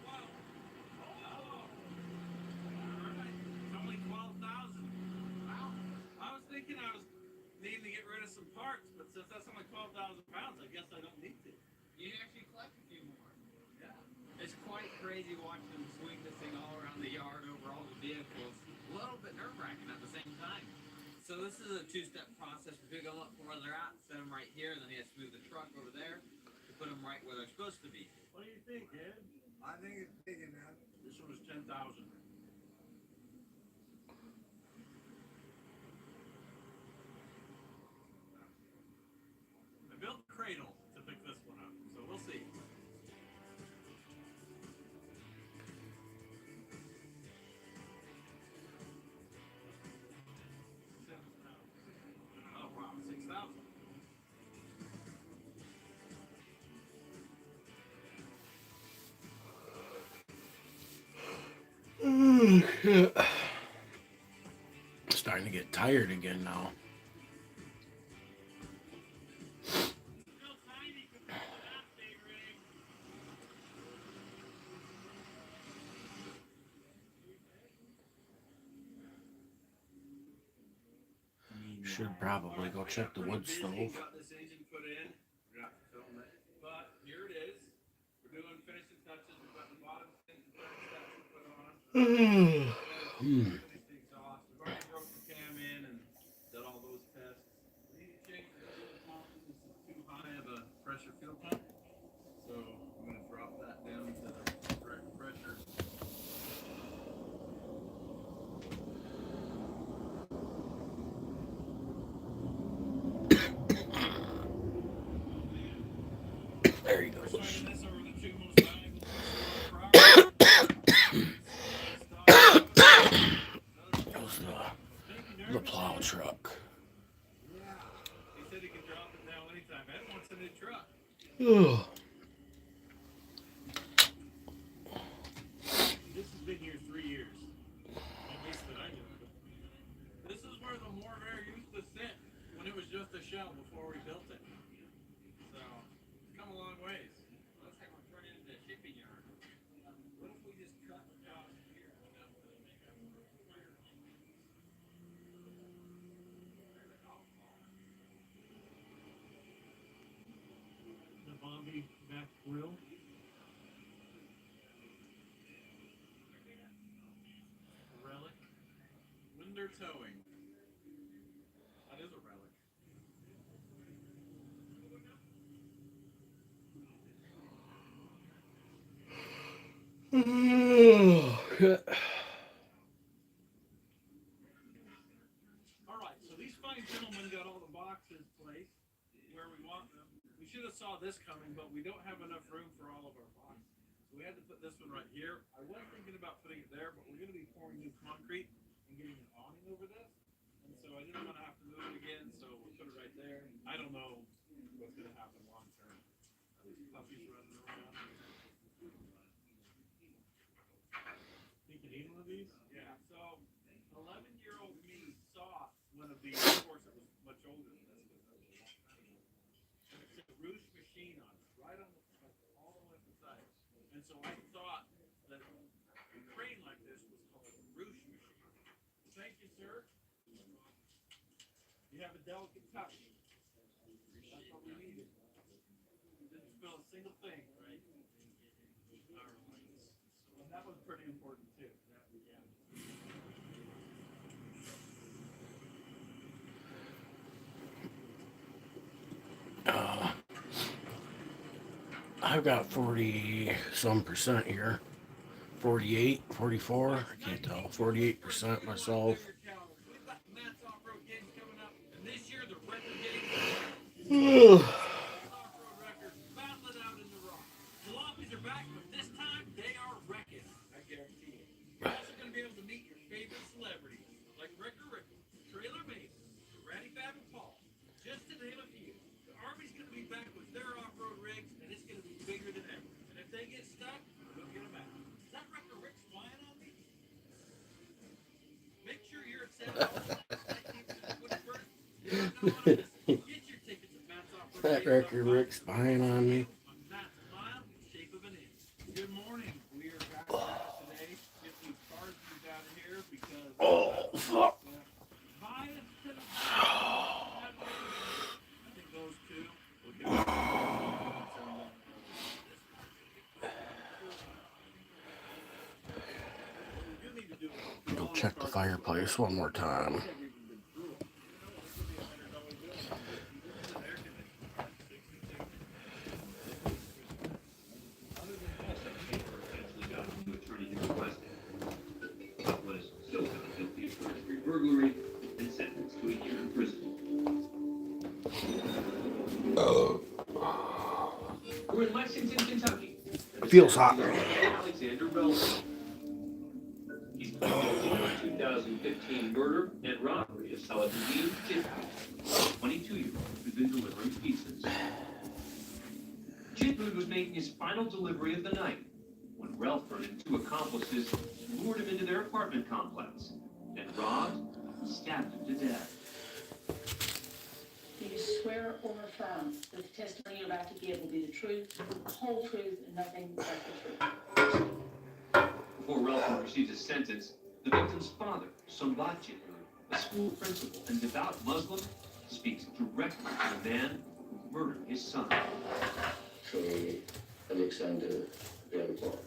Wow. Oh. All right. It's only 12,000. Wow. I was thinking I was needing to get rid of some parts, but since that's only 12,000 pounds, I guess I don't need to. You actually collect a few more. Yeah. It's quite crazy watching them swing this thing all around the yard over all the vehicles. A little bit nerve-wracking at the same time. So this is a two-step process. We pick them up from where they're at, set them right here, and then he has to move the truck over there to put them right where they're supposed to be. What do you think, Ed? I think it's big enough. This one was 10,000. I built a cradle to pick this one up, so we'll see. Oh wow, 6,000. Starting to get tired again now. Still tiny compared to that big rig. Should probably go check the wood stove. Got this engine put in. Forgot to film it, but here it is. We're doing finishing touches. We've got the bottom things and third steps to put on. Finish the exhaust. We've already broke the cam in and done all those tests. We need to change the fuel pump. This is too high of a pressure fuel pump, so I'm going to drop that down to the correct pressure. There he goes. Swinging this over the two most valuable pieces of property. That was the plow truck. Yeah. He said he could drop it now anytime. Ed wants a new truck. Ugh. This has been here 3 years. At least that I know of it. This is where the Morvair used to sit when it was just a shell before we built it. So, it's come a long ways. Looks like we're turning into a shipping yard. What if we just cut across here? The Bombi under towing. That is a relic. All right, so these fine gentlemen got all the boxes placed where we want them. We should have saw this coming, but we don't have enough room for all of our boxes. So we had to put this one right here. I was thinking about putting it there, but we're going to be pouring new concrete and getting an awning over this. And so I didn't want to have to move it again, so we'll put it right there. I don't know what's going to happen long term. These puppies running around. You can eat one of these? Yeah, so 11-year-old me saw one of these. Of course, it was much older than this. And it said Roosh Machine on it, right on the front, all the way up the side. And so I thought that a crane like this was called a Roosh Machine. Thank you, sir. You have a delicate touch. That's what we needed. You didn't spill a single thing, right? And that was pretty important too. I've got 40 some percent here. 48, 44, I can't tell. 48% myself. That record Rick's spying on me. Good morning. We are back today. Get these cars moved out of here because oh fuck. I think those two will get Go check the fireplace one more time. Burglary and sentenced to a year in prison. We're in Lexington, Kentucky. It feels hot. Alexander Belson. He's convicted of 2015 murder and robbery of Salahuddin Chitwood, a 22-year-old who's been delivering pizzas. Chitwood was making his final delivery of the night when Relford and two accomplices lured him into their apartment complex and robbed and stabbed him to death. Do you swear or affirm that the testimony you're about to give will be the truth, the whole truth, and nothing but the truth? Before Relford receives a sentence, the victim's father, Sombat Chitwood, a school principal and devout Muslim, speaks directly to the man who murdered his son. So, Alexander Belson,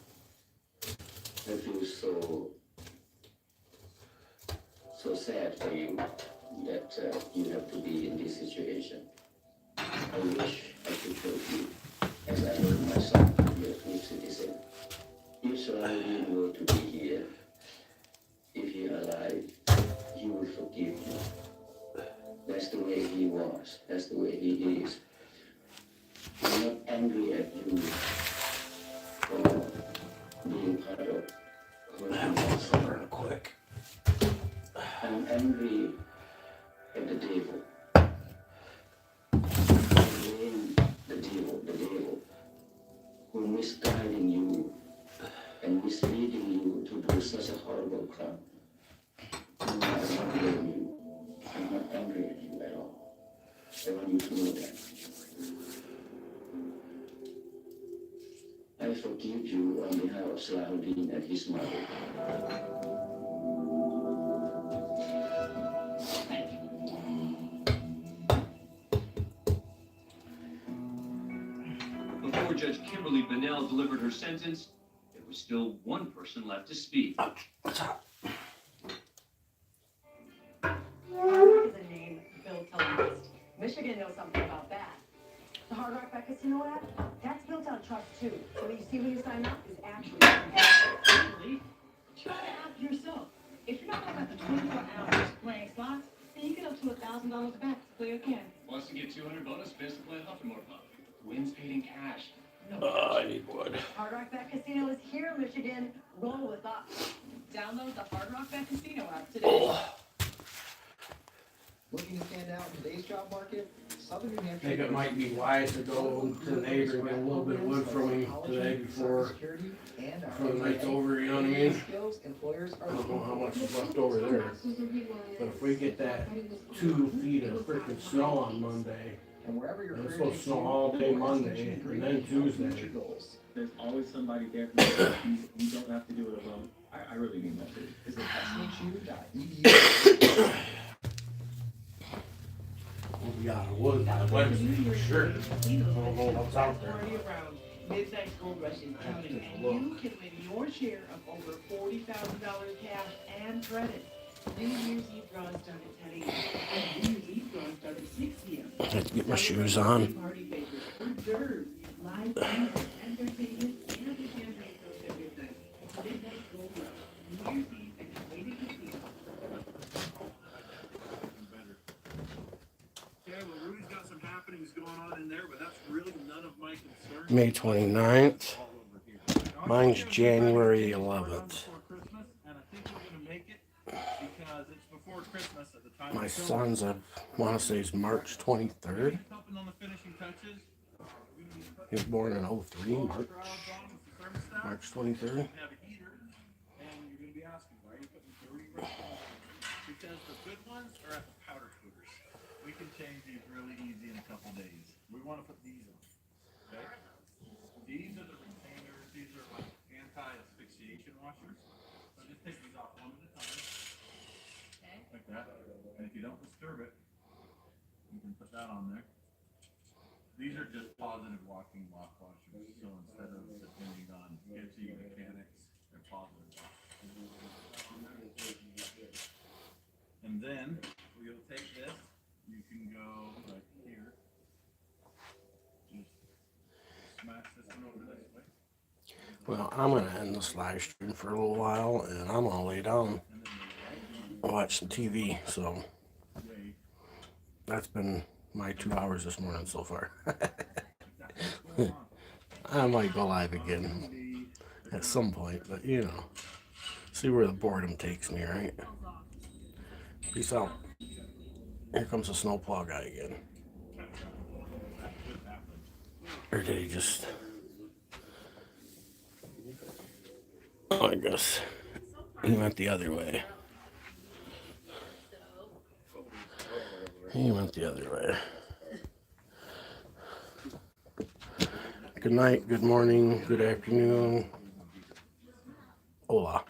I feel so sad for you that you have to be in this situation. I wish I could help you, as I know my son to be a free citizen. If Salahuddin were to be here, if he alive, he will forgive you. That's the way he was. That's the way he is. I'm not angry at you for being part of hurting quick. I'm angry at the devil. The devil who misguiding you and misleading you to do such a horrible crime. I'm not blaming you. I'm not angry at you at all. I want you to know that. I forgive you on behalf of Salahuddin and his mother. Before Judge Kimberly Bennell delivered her sentence, there was still one person left to speak. Hard Rock is a name built to last. Michigan knows something about that. The Hard Rock Bet Casino app, that's built on trust too. So what you see when you sign up is actually really. Try the app yourself. If you're not talking about the 24 hours playing slots, then you get up to $1,000 back to play again. Wants to get 200 bonus spins to play Huffamore Puff. Wins paid in cash. I need wood. Hard Rock Bet Casino is here, Michigan. Roll with us. Download the Hard Rock Bet Casino app today. Oh. Looking to stand out in today's job market? Southern New I Hampshire. think it might be wise to go to the neighbor and get a little bit of wood from him today before the night's over, you know what I mean? I don't know how much is left over there. But if we get that 2 feet of freaking snow on Monday, and it's supposed to snow all day Monday and then Tuesday. There's always somebody there for you. You don't have to do it alone. I really mean that. Visit shu.edu. We'll be out of wood by Wednesday for sure. I don't know what's out there. Midnight Gold Rush is coming, and you can win your share of over $40,000 cash and credit. New Year's Eve draws start at 10 a.m. and New Year's Eve draws start at 6 p.m. I have to get my shoes on. Party favors, hors d'oeuvres, live music, entertainment, and a champagne toast at midnight. Midnight Gold Rush, New Year's Eve at Canadian Casino. Yeah, well, Rudy's got some happenings going on in there, but that's really none of my concern. May 29th. Mine's January 11th. Because it's before Christmas at the time. My son's, I want to say, is March 23rd. Helping on the finishing touches. He was born in 03, March 23rd. Have a heater, and you're going to be asking, why are you putting dirty restaurants on? Because the good ones are at the powder coolers. We can change these really easy in a couple days. We want to put these on. Okay? These are the retainers. These are like anti-asphyxiation washers. So just take these off one at a time. Like that. And if you don't disturb it, you can put that on there. These are just positive walking lock washers. So instead of depending on fancy mechanics, they're positive washers. And then we'll take this. You can go right here. Just smash this one over this way. Well, I'm going to end this live stream for a little while, and I'm going to lay down and watch some TV. So that's been my 2 hours this morning so far. I might go live again at some point, but you know, see where the boredom takes me, right? Peace out. Here comes the snowplow guy again. Or did he just... Oh, I guess he went the other way. He went the other way. Good night, good morning, good afternoon. Hola.